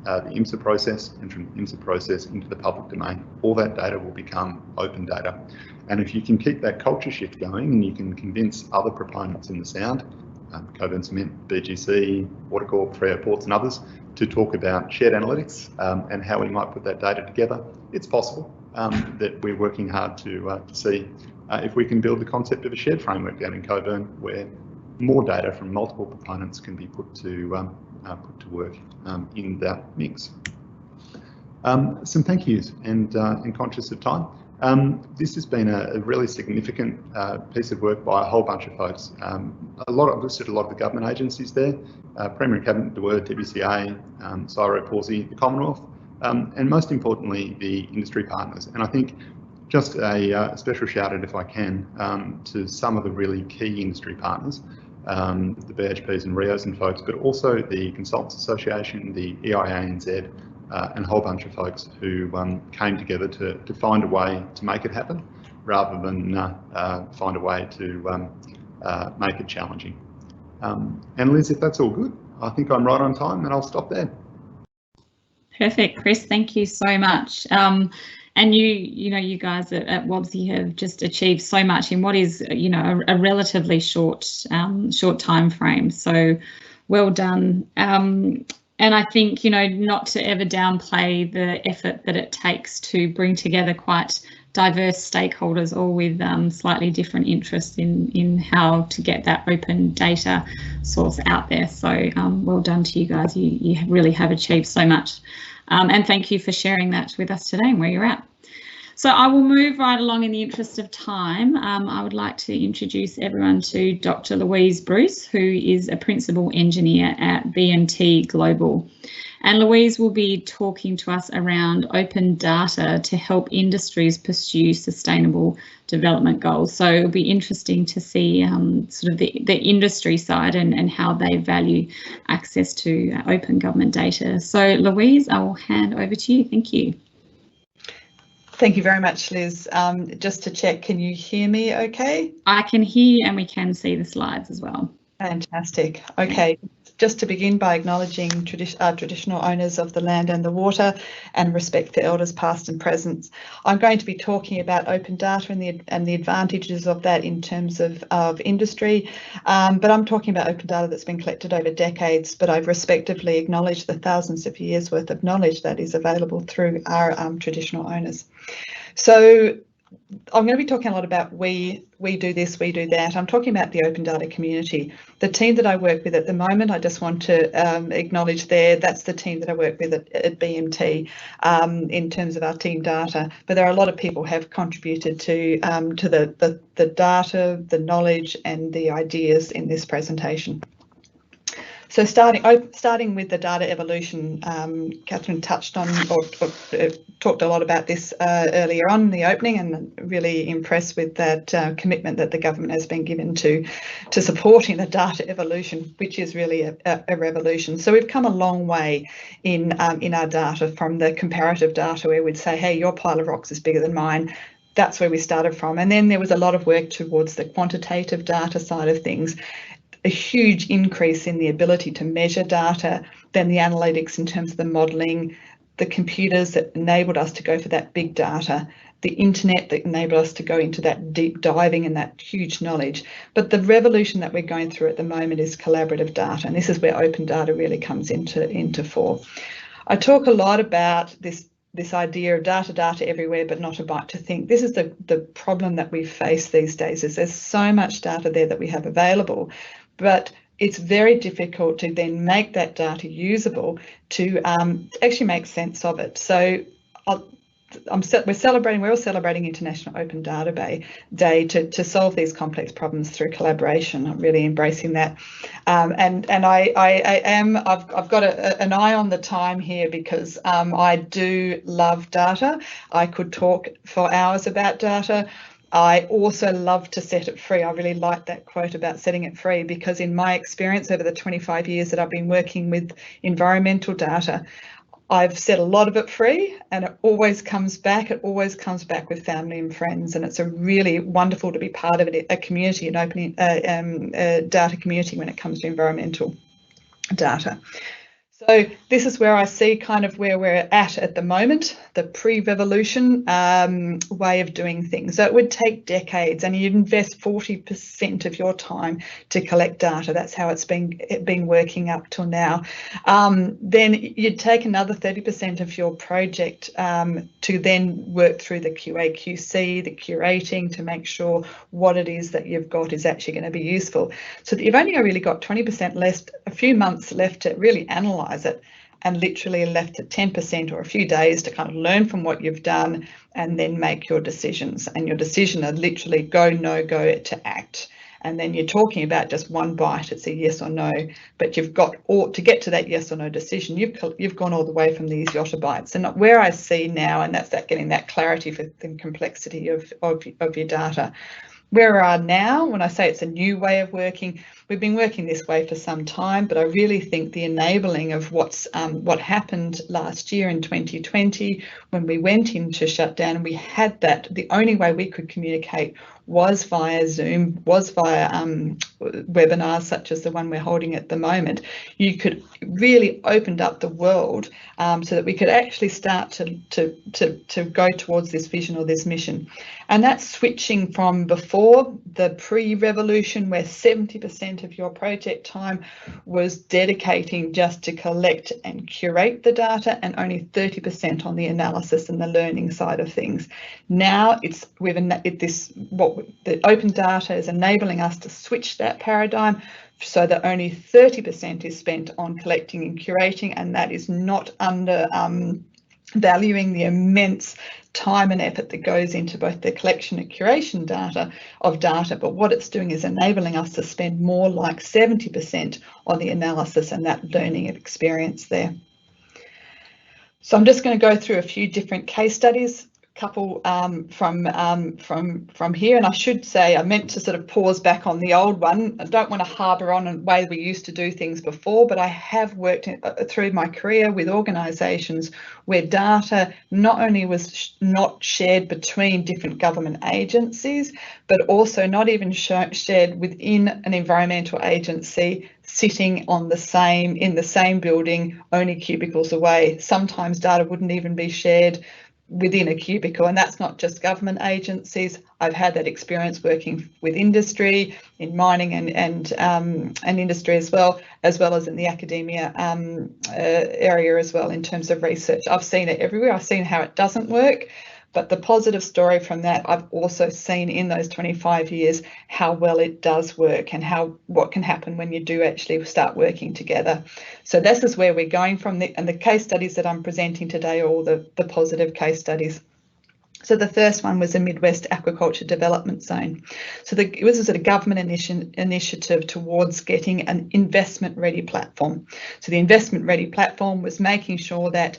IMSA process, and from the IMSA process into the public domain. All that data will become open data. And if you can keep that culture shift going and you can convince other proponents in the Sound, Coburn Cement, BGC, Watercorp, Freo Ports and others, to talk about shared analytics and how we might put that data together, it's possible that we're working hard to see if we can build the concept of a shared framework down in Coburn where more data from multiple proponents can be put to work in that mix. Some thank yous, and conscious of time. This has been a really significant piece of work by a whole bunch of folks. I've listed a lot of the government agencies there, Premier Cabinet, the Word, WCA, CSIRO, Pawsey, the Commonwealth, and most importantly, the industry partners. And I think just a special shout out, if I can, to some of the really key industry partners, the BHPs and Rios and folks, but also the Consultants Association, the EIA-NZ, and a whole bunch of folks who came together to find a way to make it happen, rather than find a way to make it challenging. And Liz, if that's all good, I think I'm right on time, and I'll stop there. Perfect, Chris. Thank you so much. And you guys at WAMSI have just achieved so much in what is, a relatively short time frame. So well done. And I think, not to ever downplay the effort that it takes to bring together quite diverse stakeholders, all with slightly different interests in how to get that open data source out there. So well done to you guys. You really have achieved so much. And thank you for sharing that with us today and where you're at. So I will move right along in the interest of time. I would like to introduce everyone to Dr. Louise Bruce, who is a principal engineer at BMT Global. And Louise will be talking to us around open data to help industries pursue sustainable development goals. So it'll be interesting to see sort of the industry side and how they value access to open government data. So Louise, I will hand over to you. Thank you. Thank you very much, Liz. Just to check, can you hear me okay? I can hear you and we can see the slides as well. Fantastic. Okay, just to begin by acknowledging traditional owners of the land and the water and respect for elders past and present. I'm going to be talking about open data and the advantages of that in terms of industry, but I'm talking about open data that's been collected over decades, but I've respectively acknowledged the thousands of years worth of knowledge that is available through our traditional owners. So I'm going to be talking a lot about we do this, we do that. I'm talking about the open data community. The team that I work with at the moment, I just want to acknowledge that's the team that I work with at BMT in terms of our team data. But there are a lot of people who have contributed to the data, the knowledge and the ideas in this presentation. So starting with the data evolution, Catherine touched on or talked a lot about this earlier on in the opening, and really impressed with that commitment that the government has been given to supporting the data evolution, which is really a revolution. So we've come a long way in our data, from the comparative data where we'd say, hey, your pile of rocks is bigger than mine. That's where we started from. And then there was a lot of work towards the quantitative data side of things. A huge increase in the ability to measure data, then the analytics in terms of the modelling, the computers that enabled us to go for that big data, the internet that enabled us to go into that deep diving and that huge knowledge. But the revolution that we're going through at the moment is collaborative data, and this is where open data really comes into fore. I talk a lot about this idea of data everywhere, but not a bite to think. This is the problem that we face these days, is there's so much data there that we have available, but it's very difficult to then make that data usable to actually make sense of it. So we're all celebrating International Open Data Day to solve these complex problems through collaboration. I'm really embracing that, and I've got an eye on the time here, because I do love data. I could talk for hours about data. I also love to set it free. I really like that quote about setting it free, because in my experience over the 25 years that I've been working with environmental data, I've set a lot of it free, and it always comes back. It always comes back with family and friends, and it's a really wonderful to be part of a community, an open data community when it comes to environmental data. So this is where I see kind of where we're at the moment, the pre-revolution way of doing things. So it would take decades, and you'd invest 40% of your time to collect data. That's how it's been working up till now. Then you'd take another 30% of your project to then work through the QA/QC, the curating, to make sure what it is that you've got is actually going to be useful. So that you've only really got 20% left, a few months left to really analyse it, and literally left at 10% or a few days to kind of learn from what you've done and then make your decisions. And your decision are literally go, no go to act. And then you're talking about just one bite, it's a yes or no, but you've got to get to that yes or no decision, you've gone all the way from these yotta bites. And where I see now, and that's getting that clarity for the complexity of your data. Where we are now, when I say it's a new way of working, we've been working this way for some time, but I really think the enabling of what happened last year in 2020, when we went into shutdown and we had that, the only way we could communicate was via Zoom, was via webinars such as the one we're holding at the moment. You could really opened up the world so that we could actually start to go towards this vision or this mission. And that's switching from before the pre-revolution, where 70% of your project time was dedicating just to collect and curate the data, and only 30% on the analysis and the learning side of things. Now the open data is enabling us to switch that paradigm, so that only 30% is spent on collecting and curating, and that is not valuing the immense time and effort that goes into both the collection and curation data, but what it's doing is enabling us to spend more like 70% on the analysis and that learning experience there. So I'm just going to go through a few different case studies, couple from here, and I should say I meant to sort of pause back on the old one. I don't want to harbour on a way we used to do things before, but I have worked through my career with organisations where data not only was not shared between different government agencies, but also not even shared within an environmental agency sitting in the same building, only cubicles away. Sometimes data wouldn't even be shared within a cubicle, and that's not just government agencies. I've had that experience working with industry, in mining and industry as well as in the academia area as well in terms of research. I've seen it everywhere. I've seen how it doesn't work, But the positive story from that, I've also seen in those 25 years how well it does work and what can happen when you do actually start working together. So this is where we're going from, and the case studies that I'm presenting today are all the positive case studies. So the first one was the Midwest Aquaculture Development Zone. So it was a government initiative towards getting an investment-ready platform. So the investment-ready platform was making sure that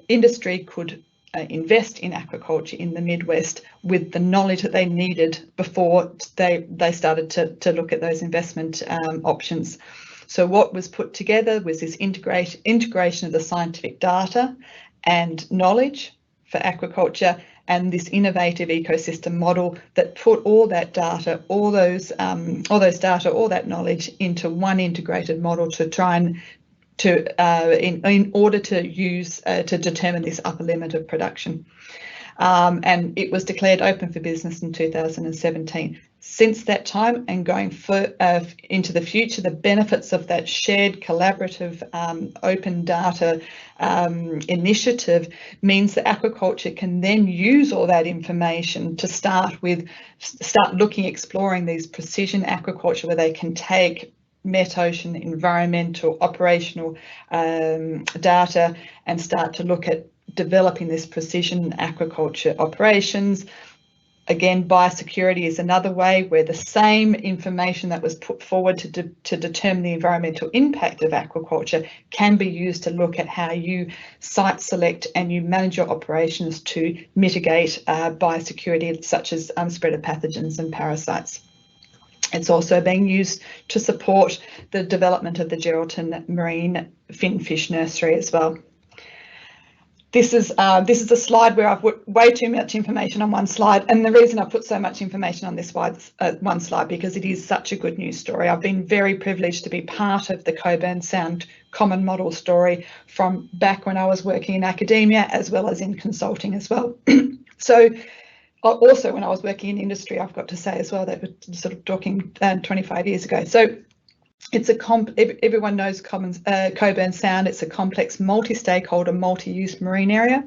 industry could invest in aquaculture in the Midwest with the knowledge that they needed before they started to look at those investment options. So what was put together was this integration of the scientific data and knowledge for aquaculture and this innovative ecosystem model that put all that data, all that knowledge into one integrated model to try and in order to use to determine this upper limit of production. And it was declared open for business in 2017. Since that time and going into the future, the benefits of that shared collaborative open data initiative means that aquaculture can then use all that information to start exploring these precision aquaculture where they can take metocean, environmental, operational data and start to look at developing this precision aquaculture operations. Again, biosecurity is another way where the same information that was put forward to determine the environmental impact of aquaculture can be used to look at how you site select and you manage your operations to mitigate biosecurity such as spread of pathogens and parasites. It's also being used to support the development of the Geraldton Marine Finfish Nursery as well. This is a slide where I've put way too much information on one slide, and the reason I put so much information on this one slide because it is such a good news story. I've been very privileged to be part of the Cockburn Sound Common Model story from back when I was working in academia as well as in consulting as well. So also when I was working in industry, I've got to say as well that we're sort of talking 25 years ago. So it's everyone knows Cockburn Sound. It's a complex multi-stakeholder, multi-use marine area.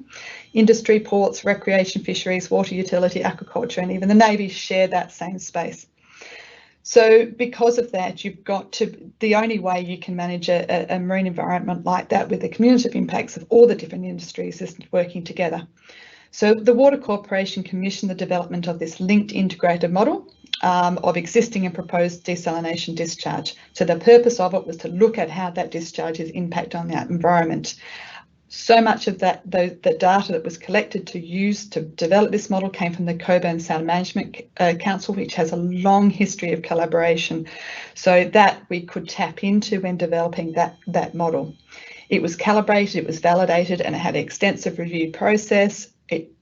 Industry, ports, recreation, fisheries, water utility, aquaculture, and even the Navy share that same space. So because of that, the only way you can manage a marine environment like that with the cumulative impacts of all the different industries is working together. So the Water Corporation commissioned the development of this linked integrated model of existing and proposed desalination discharge. So the purpose of it was to look at how that discharge's impact on that environment. So much of the data that was collected to use to develop this model came from the Cockburn Sound Management Council, which has a long history of collaboration, so that we could tap into when developing that model. It was calibrated, it was validated, and it had an extensive review process.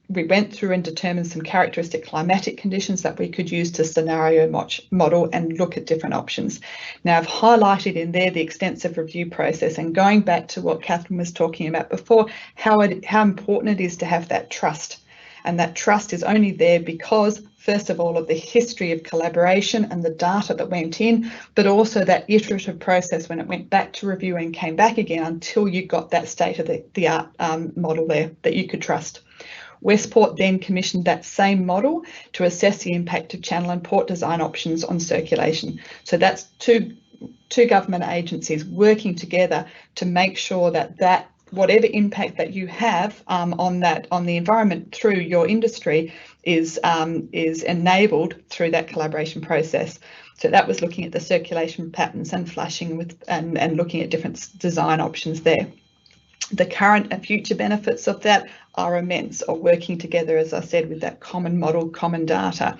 We went through and determined some characteristic climatic conditions that we could use to scenario model and look at different options. Now, I've highlighted in there the extensive review process, and going back to what Catherine was talking about before, how important it is to have that trust. And that trust is only there because, first of all, of the history of collaboration and the data that went in, but also that iterative process when it went back to review and came back again until you got that state-of-the-art model there that you could trust. Westport then commissioned that same model to assess the impact of channel and port design options on circulation. So that's two government agencies working together to make sure that whatever impact that you have on the environment through your industry is enabled through that collaboration process. So that was looking at the circulation patterns and flushing and looking at different design options there. The current and future benefits of that are immense, of working together, as I said, with that common model, common data.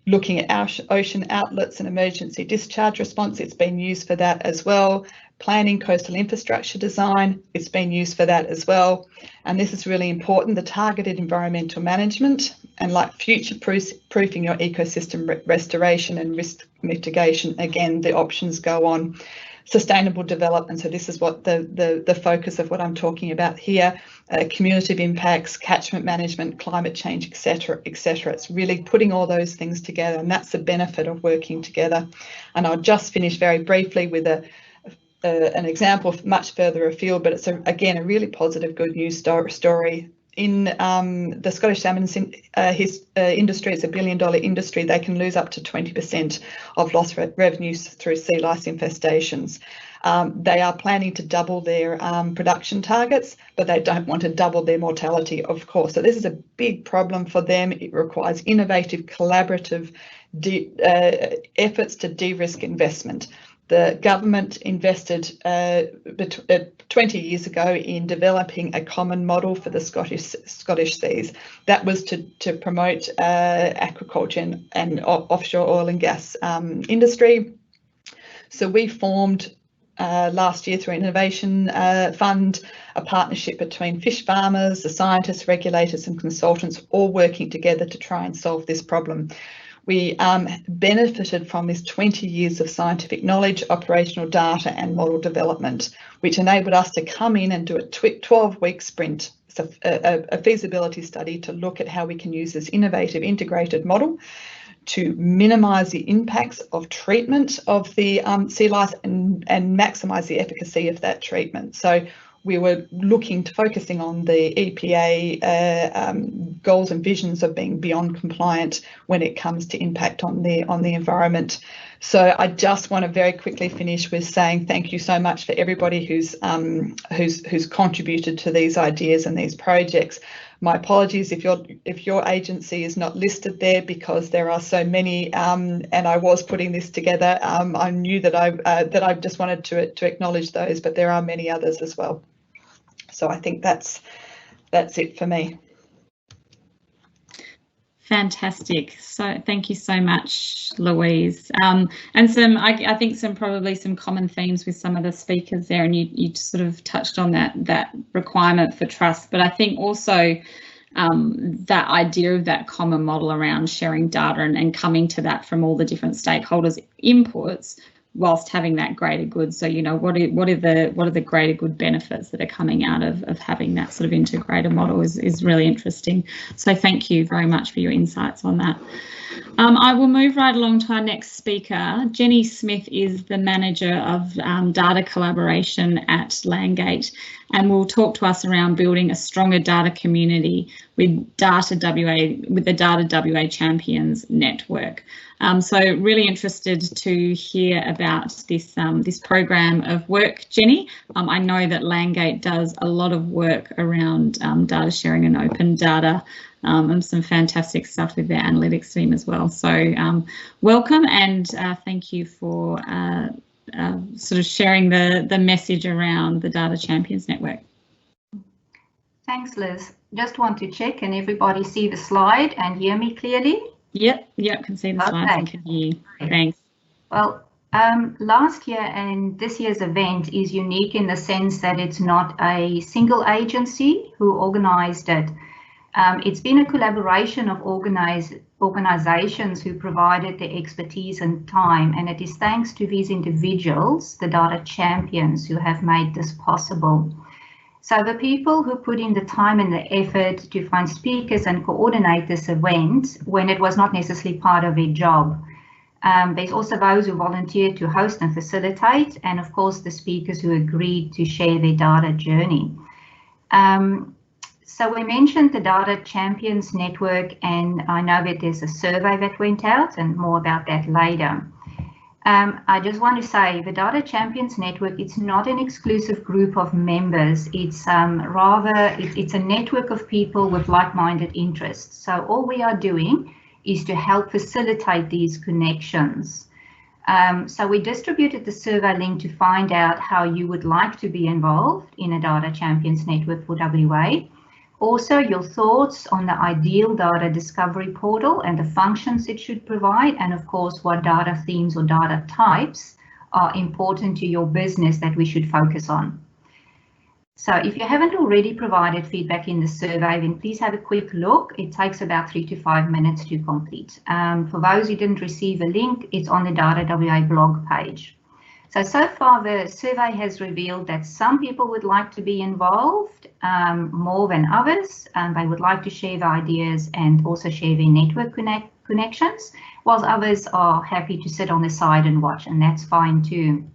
Looking at ocean outlets and emergency discharge response, it's been used for that as well. Planning coastal infrastructure design, it's been used for that as well. And this is really important, the targeted environmental management and like future-proofing your ecosystem restoration and risk mitigation. Again, the options go on. Sustainable development, so this is what the focus of what I'm talking about here, cumulative impacts, catchment management, climate change, etc., etc. It's really putting all those things together, and that's the benefit of working together. And I'll just finish very briefly with an example much further afield, but it's again a really positive good news story. in the Scottish salmon industry, it's $1 billion industry. They can lose up to 20% of lost revenues through sea lice infestations. They are planning to double their production targets, but they don't want to double their mortality, of course. So this is a big problem for them. It requires innovative, collaborative efforts to de-risk investment. The government invested 20 years ago in developing a common model for the Scottish seas. That was to promote aquaculture and offshore oil and gas industry. So we formed last year through an innovation fund, a partnership between fish farmers, the scientists, regulators and consultants, all working together to try and solve this problem. We benefited from this 20 years of scientific knowledge, operational data and model development, which enabled us to come in and do a 12-week sprint, so a feasibility study to look at how we can use this innovative integrated model to minimise the impacts of treatment of the sea lice and maximise the efficacy of that treatment. So we were focusing on the EPA goals and visions of being beyond compliant when it comes to impact on the environment. So I just want to very quickly finish with saying thank you so much for everybody who's contributed to these ideas and these projects. My apologies if your agency is not listed there, because there are so many, and I was putting this together. I knew that I just wanted to acknowledge those, but there are many others as well. So I think that's it for me. Fantastic. So thank you so much, Louise. And I think probably some common themes with some of the speakers there, and you sort of touched on that requirement for trust, but I think also that idea of that common model around sharing data and coming to that from all the different stakeholders' inputs, whilst having that greater good. So, you know, what are the greater good benefits that are coming out of having that sort of integrated model is really interesting. So thank you very much for your insights on that. I will move right along to our next speaker. Jenny Smith is the Manager of Data Collaboration at Landgate, and will talk to us around building a stronger data community with the Data WA Champions Network. So really interested to hear about this program of work, Jenny. I know that Landgate does a lot of work around data sharing and open data, and some fantastic stuff with their analytics team as well. So welcome, and thank you for sort of sharing the message around the Data Champions Network. Thanks, Liz. Just want to check, can everybody see the slide and hear me clearly? Yep, can see the slides and can hear you. Thanks. Well, last year and this year's event is unique in the sense that it's not a single agency who organised it. It's been a collaboration of organisations who provided the expertise and time, and it is thanks to these individuals, the data champions, who have made this possible. So the people who put in the time and the effort to find speakers and coordinate this event when it was not necessarily part of their job. There's also those who volunteered to host and facilitate, and of course the speakers who agreed to share their data journey. So we mentioned the Data Champions Network, and I know that there's a survey that went out, and more about that later. I just want to say the Data Champions Network, it's not an exclusive group of members. It's it's a network of people with like-minded interests. So all we are doing is to help facilitate these connections. So we distributed the survey link to find out how you would like to be involved in a Data Champions Network for WA. Also, your thoughts on the ideal data discovery portal and the functions it should provide, and of course, what data themes or data types are important to your business that we should focus on. So if you haven't already provided feedback in the survey, then please have a quick look. It takes about 3 to 5 minutes to complete. For those who didn't receive a link, it's on the Data WA blog page. So far the survey has revealed that some people would like to be involved more than others. They would like to share their ideas and also share their network connections, whilst others are happy to sit on the side and watch, and that's fine too.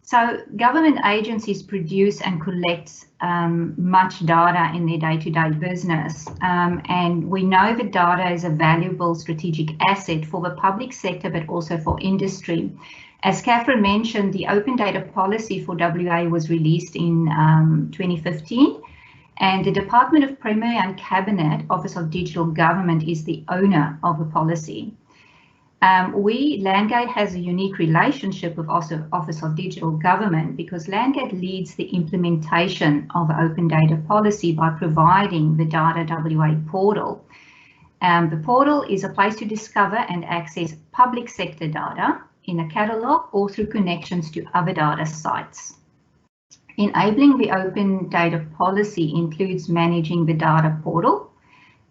So government agencies produce and collect much data in their day-to-day business, and we know that data is a valuable strategic asset for the public sector, but also for industry. As Catherine mentioned, the open data policy for WA was released in 2015, and the Department of Premier and Cabinet, Office of Digital Government, is the owner of the policy. Landgate has a unique relationship with Office of Digital Government because Landgate leads the implementation of the open data policy by providing the Data WA portal. The portal is a place to discover and access public sector data in a catalogue or through connections to other data sites. Enabling the open data policy includes managing the data portal,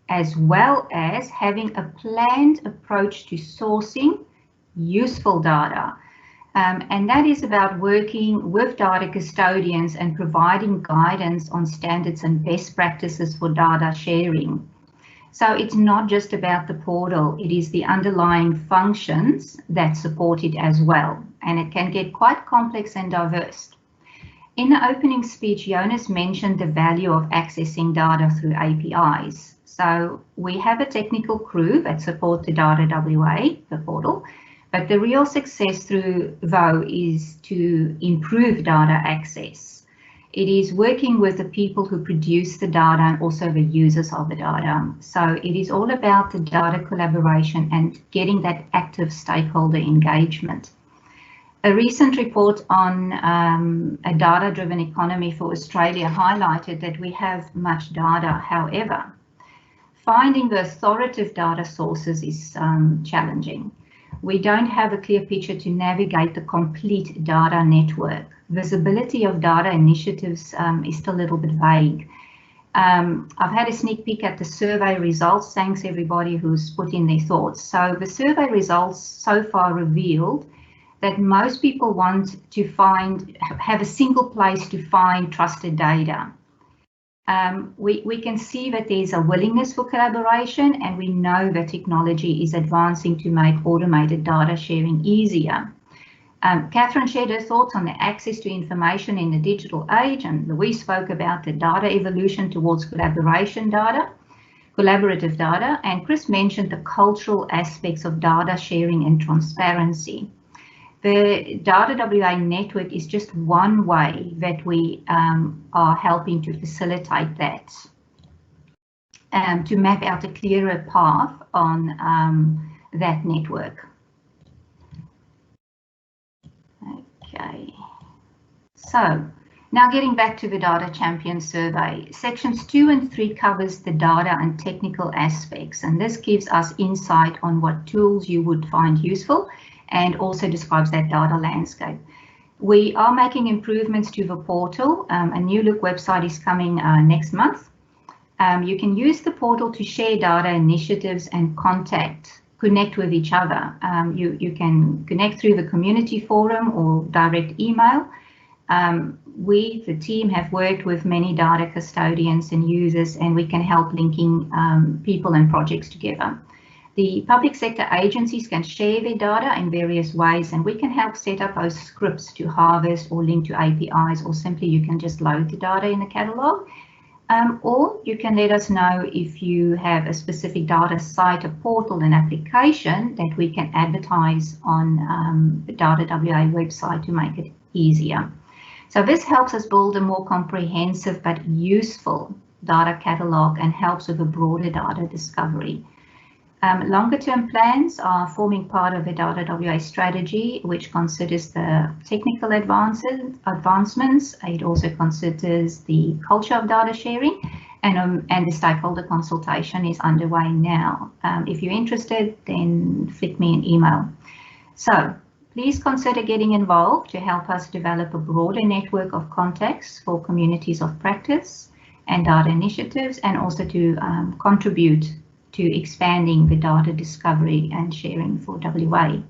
as well as having a planned approach to sourcing useful data. And that is about working with data custodians and providing guidance on standards and best practices for data sharing. So it's not just about the portal, it is the underlying functions that support it as well. And it can get quite complex and diverse. In the opening speech, Jonas mentioned the value of accessing data through APIs. So we have a technical crew that support the Data WA, the portal, but the real success though is to improve data access. It is working with the people who produce the data and also the users of the data. So it is all about the data collaboration and getting that active stakeholder engagement. A recent report on a data-driven economy for Australia highlighted that we have much data. However, finding the authoritative data sources is challenging. We don't have a clear picture to navigate the complete data network. Visibility of data initiatives is still a little bit vague. I've had a sneak peek at the survey results. Thanks everybody who's put in their thoughts. So the survey results so far revealed that most people want to have a single place to find trusted data. We can see that there's a willingness for collaboration, and we know that technology is advancing to make automated data sharing easier. Catherine shared her thoughts on the access to information in the digital age, and Louise spoke about the data evolution towards collaborative data, and Chris mentioned the cultural aspects of data sharing and transparency. The Data WA network is just one way that we are helping to facilitate that, to map out a clearer path on that network. Okay, so now getting back to the Data Champion Survey, sections 2 and 3 covers the data and technical aspects, and this gives us insight on what tools you would find useful and also describes that data landscape. We are making improvements to the portal. A new look website is coming next month. You can use the portal to share data initiatives and connect with each other. You can connect through the community forum or direct email. We, the team, have worked with many data custodians and users, and we can help linking people and projects together. The public sector agencies can share their data in various ways, and we can help set up those scripts to harvest or link to APIs, or simply you can just load the data in the catalogue. Or you can let us know if you have a specific data site, a portal, an application that we can advertise on the Data WA website to make it easier. So this helps us build a more comprehensive but useful data catalogue and helps with a broader data discovery. Longer term plans are forming part of the Data WA strategy, which considers the technical advancements. It also considers the culture of data sharing, and the stakeholder consultation is underway now. If you're interested, then flick me an email. So please consider getting involved to help us develop a broader network of contacts for communities of practice and data initiatives, and also to contribute to expanding the data discovery and sharing for WA.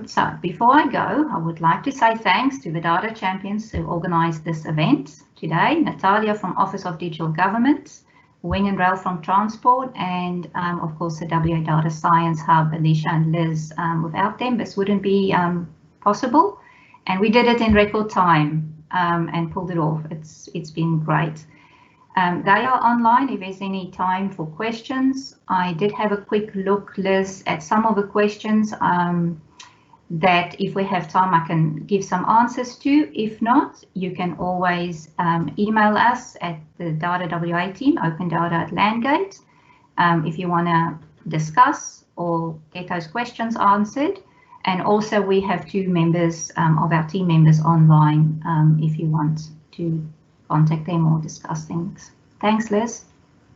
So before I go, I would like to say thanks to the Data Champions who organised this event today, Natalia from Office of Digital Government, Wing and Rail from Transport, and of course the WA Data Science Hub, Alicia and Liz. Without them, this wouldn't be possible, and we did it in record time and pulled it off. It's been great. They are online if there's any time for questions. I did have a quick look, Liz, at some of the questions that if we have time I can give some answers to. If not, you can always email us at the Data WA team, Open Data at Landgate, if you want to discuss or get those questions answered. And also we have 2 members of our team members online if you want to contact them or discuss things. Thanks, Liz.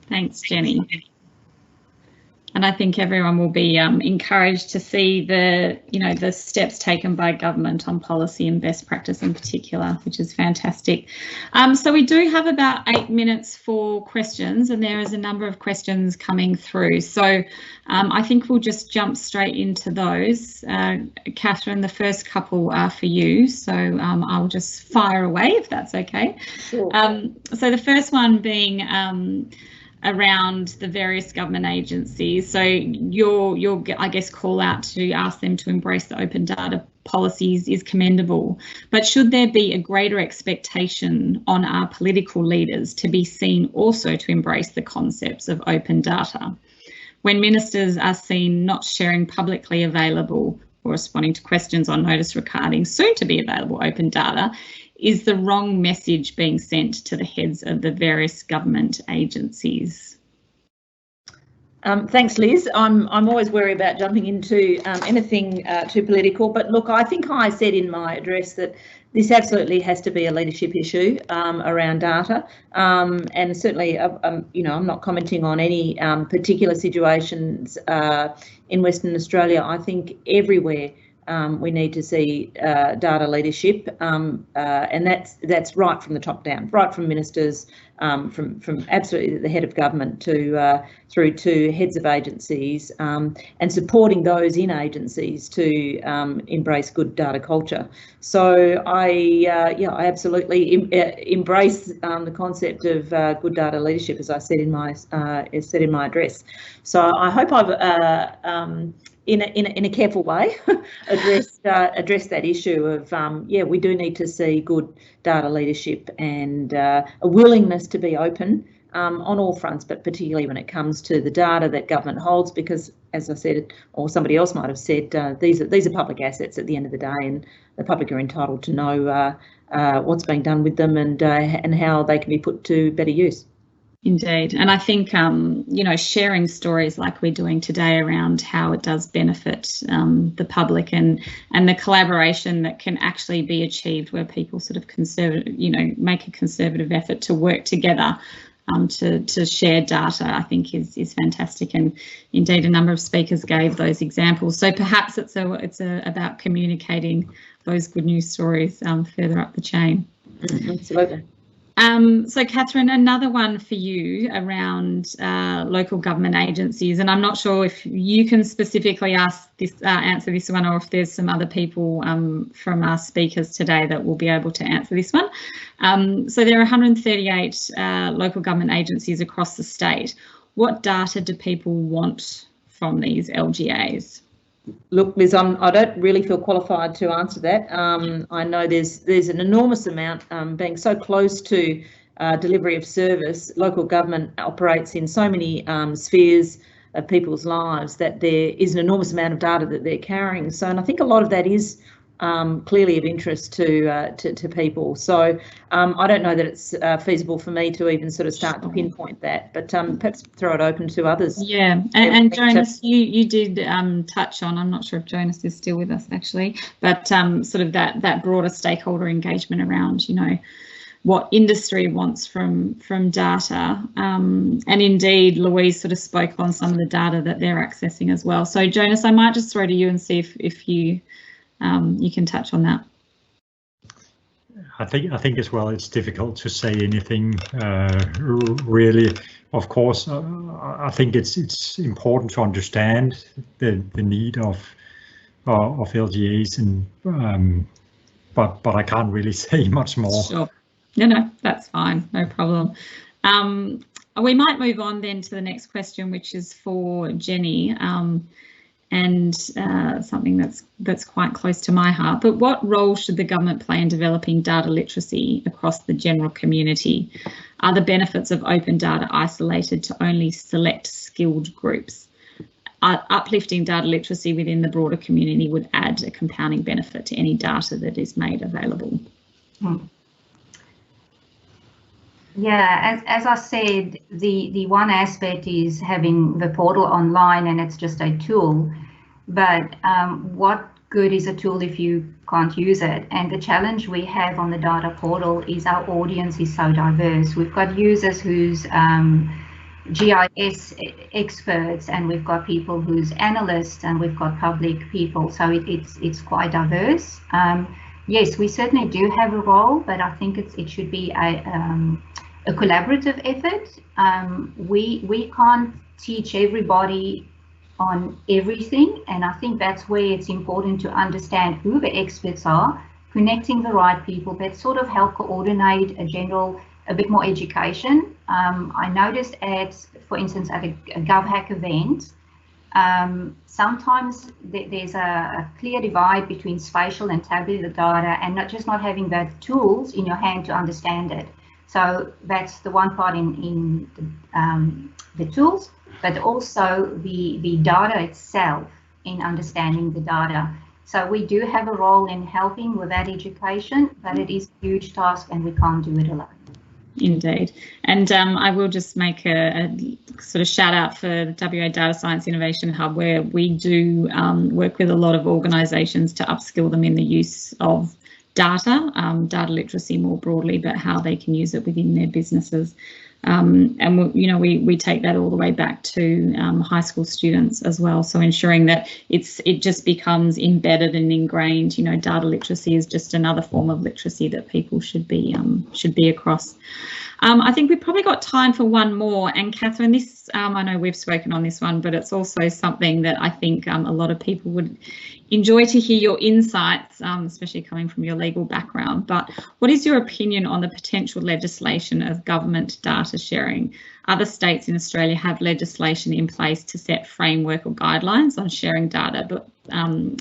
Thanks, Jenny. And I think everyone will be encouraged to see the steps taken by government on policy and best practice in particular, which is fantastic. So we do have about 8 minutes for questions, and there is a number of questions coming through. So I think we'll just jump straight into those. Catherine, the first couple are for you, so I'll just fire away if that's okay. Sure. So the first one being around the various government agencies. So your I guess call out to ask them to embrace the open data policies is commendable, but should there be a greater expectation on our political leaders to be seen also to embrace the concepts of open data? When ministers are seen not sharing publicly available or responding to questions on notice regarding soon to be available open data, is the wrong message being sent to the heads of the various government agencies? Thanks, Liz. I'm always wary about jumping into anything too political, but look, I think I said in my address that this absolutely has to be a leadership issue around data, and certainly, I'm not commenting on any particular situations in Western Australia. I think everywhere we need to see data leadership, and that's right from the top down, right from ministers, from absolutely the head of government to through to heads of agencies, and supporting those in agencies to embrace good data culture. So I absolutely embrace the concept of good data leadership, as I said in my address. So I hope I've in a careful way address that issue of we do need to see good data leadership and a willingness to be open on all fronts, but particularly when it comes to the data that government holds, because as I said, or somebody else might have said, these are public assets at the end of the day, and the public are entitled to know what's being done with them and how they can be put to better use. Indeed. And I think, sharing stories like we're doing today around how it does benefit the public and the collaboration that can actually be achieved where people sort of make a conservative effort to work together to share data, I think is fantastic. And indeed, a number of speakers gave those examples. So perhaps it's about communicating those good news stories further up the chain. Absolutely. So Catherine, another one for you around local government agencies, and I'm not sure if you can specifically answer this one, or if there's some other people from our speakers today that will be able to answer this one. So there are 138 local government agencies across the state. What data do people want from these LGAs? Look, Liz, I don't really feel qualified to answer that. I know there's an enormous amount being so close to delivery of service. Local government operates in so many spheres of people's lives that there is an enormous amount of data that they're carrying. So, and I think a lot of that is clearly of interest to people. So I don't know that it's feasible for me to even sort of start to pinpoint that, but perhaps throw it open to others. Yeah, and Jonas, you did touch on, I'm not sure if Jonas is still with us actually, but sort of that broader stakeholder engagement around, what industry wants from data, and indeed Louise sort of spoke on some of the data that they're accessing as well. So Jonas, I might just throw to you and see if you can touch on that. I think as well it's difficult to say anything really. Of course, I think it's important to understand the need of LGAs, and but I can't really say much more. Sure. No, that's fine, no problem. We might move on then to the next question, which is for Jenny. and something that's quite close to my heart. But what role should the government play in developing data literacy across the general community? Are the benefits of open data isolated to only select skilled groups? Uplifting data literacy within the broader community would add a compounding benefit to any data that is made available. Yeah, as I said, the one aspect is having the portal online and it's just a tool, but what good is a tool if you can't use it? And the challenge we have on the data portal is our audience is so diverse. We've got users who's GIS experts, and we've got people who's analysts, and we've got public people, so it's quite diverse. Yes, we certainly do have a role, but I think it should be a collaborative effort. We can't teach everybody on everything, and I think that's where it's important to understand who the experts are, connecting the right people that sort of help coordinate a bit more education. I noticed for instance, at a GovHack event, sometimes there's a clear divide between spatial and tabular data, and not having the tools in your hand to understand it. So that's the one part in the tools, but also the data itself in understanding the data. So we do have a role in helping with that education, but it is a huge task and we can't do it alone. Indeed. And I will just make a sort of shout out for the WA Data Science Innovation Hub, where we do work with a lot of organisations to upskill them in the use of data literacy more broadly, but how they can use it within their businesses. And we take that all the way back to high school students as well. So ensuring that it just becomes embedded and ingrained. Data literacy is just another form of literacy that people should be across. I think we've probably got time for one more. And Catherine, this I know we've spoken on this one, but it's also something that I think a lot of people would enjoy to hear your insights, especially coming from your legal background. But what is your opinion on the potential legislation of government data sharing? Other states in Australia have legislation in place to set framework or guidelines on sharing data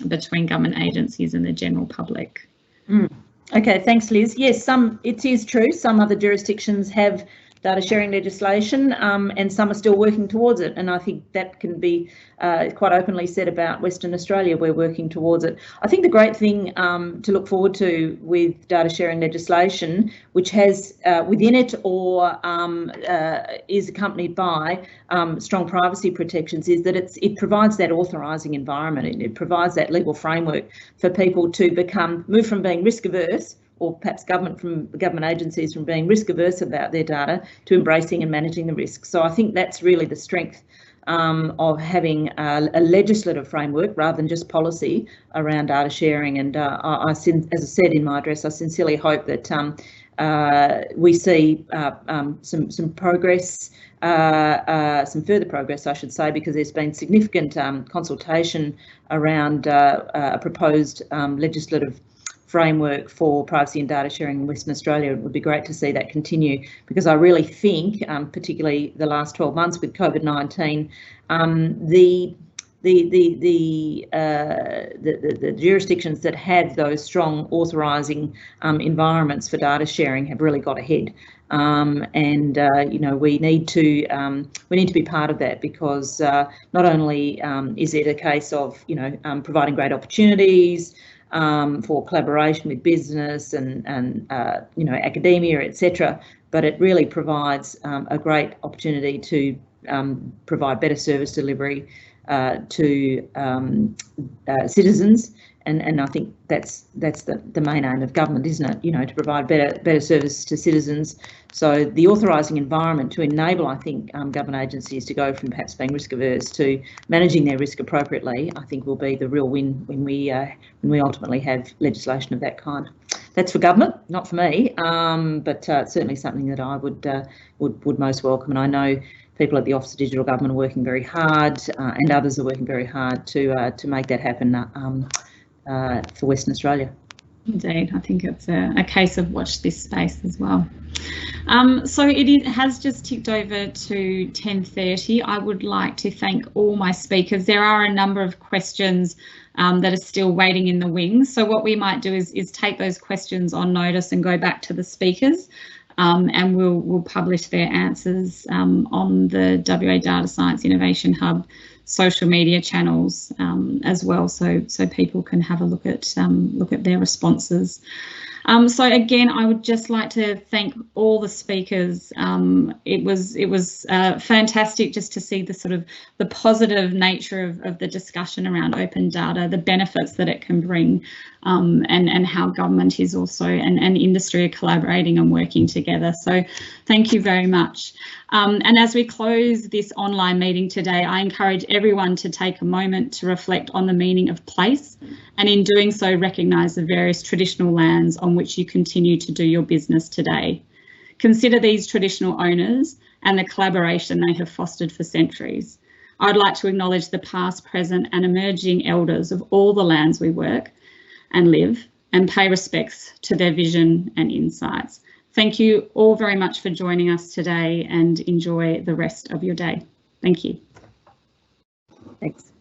between government agencies and the general public. Okay, thanks, Liz. Yes, it is true. Some other jurisdictions have data sharing legislation, and some are still working towards it. And I think that can be quite openly said about Western Australia. We're working towards it. I think the great thing to look forward to with data sharing legislation, which has within it or is accompanied by strong privacy protections, is that it provides that authorising environment. It provides that legal framework for people to move from being risk averse, or perhaps government agencies from being risk averse about their data, to embracing and managing the risks. So I think that's really the strength of having a legislative framework rather than just policy around data sharing. And as I said in my address, I sincerely hope that we see some progress, some further progress, I should say, because there's been significant consultation around a proposed legislative framework for privacy and data sharing in Western Australia. It would be great to see that continue, because I really think, particularly the last 12 months with COVID-19, the jurisdictions that have those strong authorising environments for data sharing have really got ahead. We need to be part of that, because not only is it a case of providing great opportunities for collaboration with business and academia, etc., but it really provides a great opportunity to provide better service delivery to citizens, and I think that's the main aim of government, isn't it? To provide better service to citizens. So the authorising environment to enable, I think, government agencies to go from perhaps being risk averse to managing their risk appropriately, I think will be the real win when we ultimately have legislation of that kind. That's for government, not for me, but certainly something that I would most welcome. And I know people at the Office of Digital Government are working very hard, and others are working very hard to make that happen for Western Australia. Indeed, I think it's a case of watch this space as well. So it has just ticked over to 10:30. I would like to thank all my speakers. There are a number of questions that are still waiting in the wings. So what we might do is take those questions on notice and go back to the speakers, and we'll publish their answers on the WA Data Science Innovation Hub social media channels as well, so people can have a look at their responses. So again, I would just like to thank all the speakers. It was fantastic just to see the positive nature of the discussion around open data, the benefits that it can bring, and how government is also and industry are collaborating and working together. So thank you very much. And as we close this online meeting today, I encourage everyone to take a moment to reflect on the meaning of place, and in doing so recognise the various traditional lands on which you continue to do your business today. Consider these traditional owners and the collaboration they have fostered for centuries. I'd like to acknowledge the past, present and emerging elders of all the lands we work and live, and pay respects to their vision and insights. Thank you all very much for joining us today, and enjoy the rest of your day. Thank you. Thanks.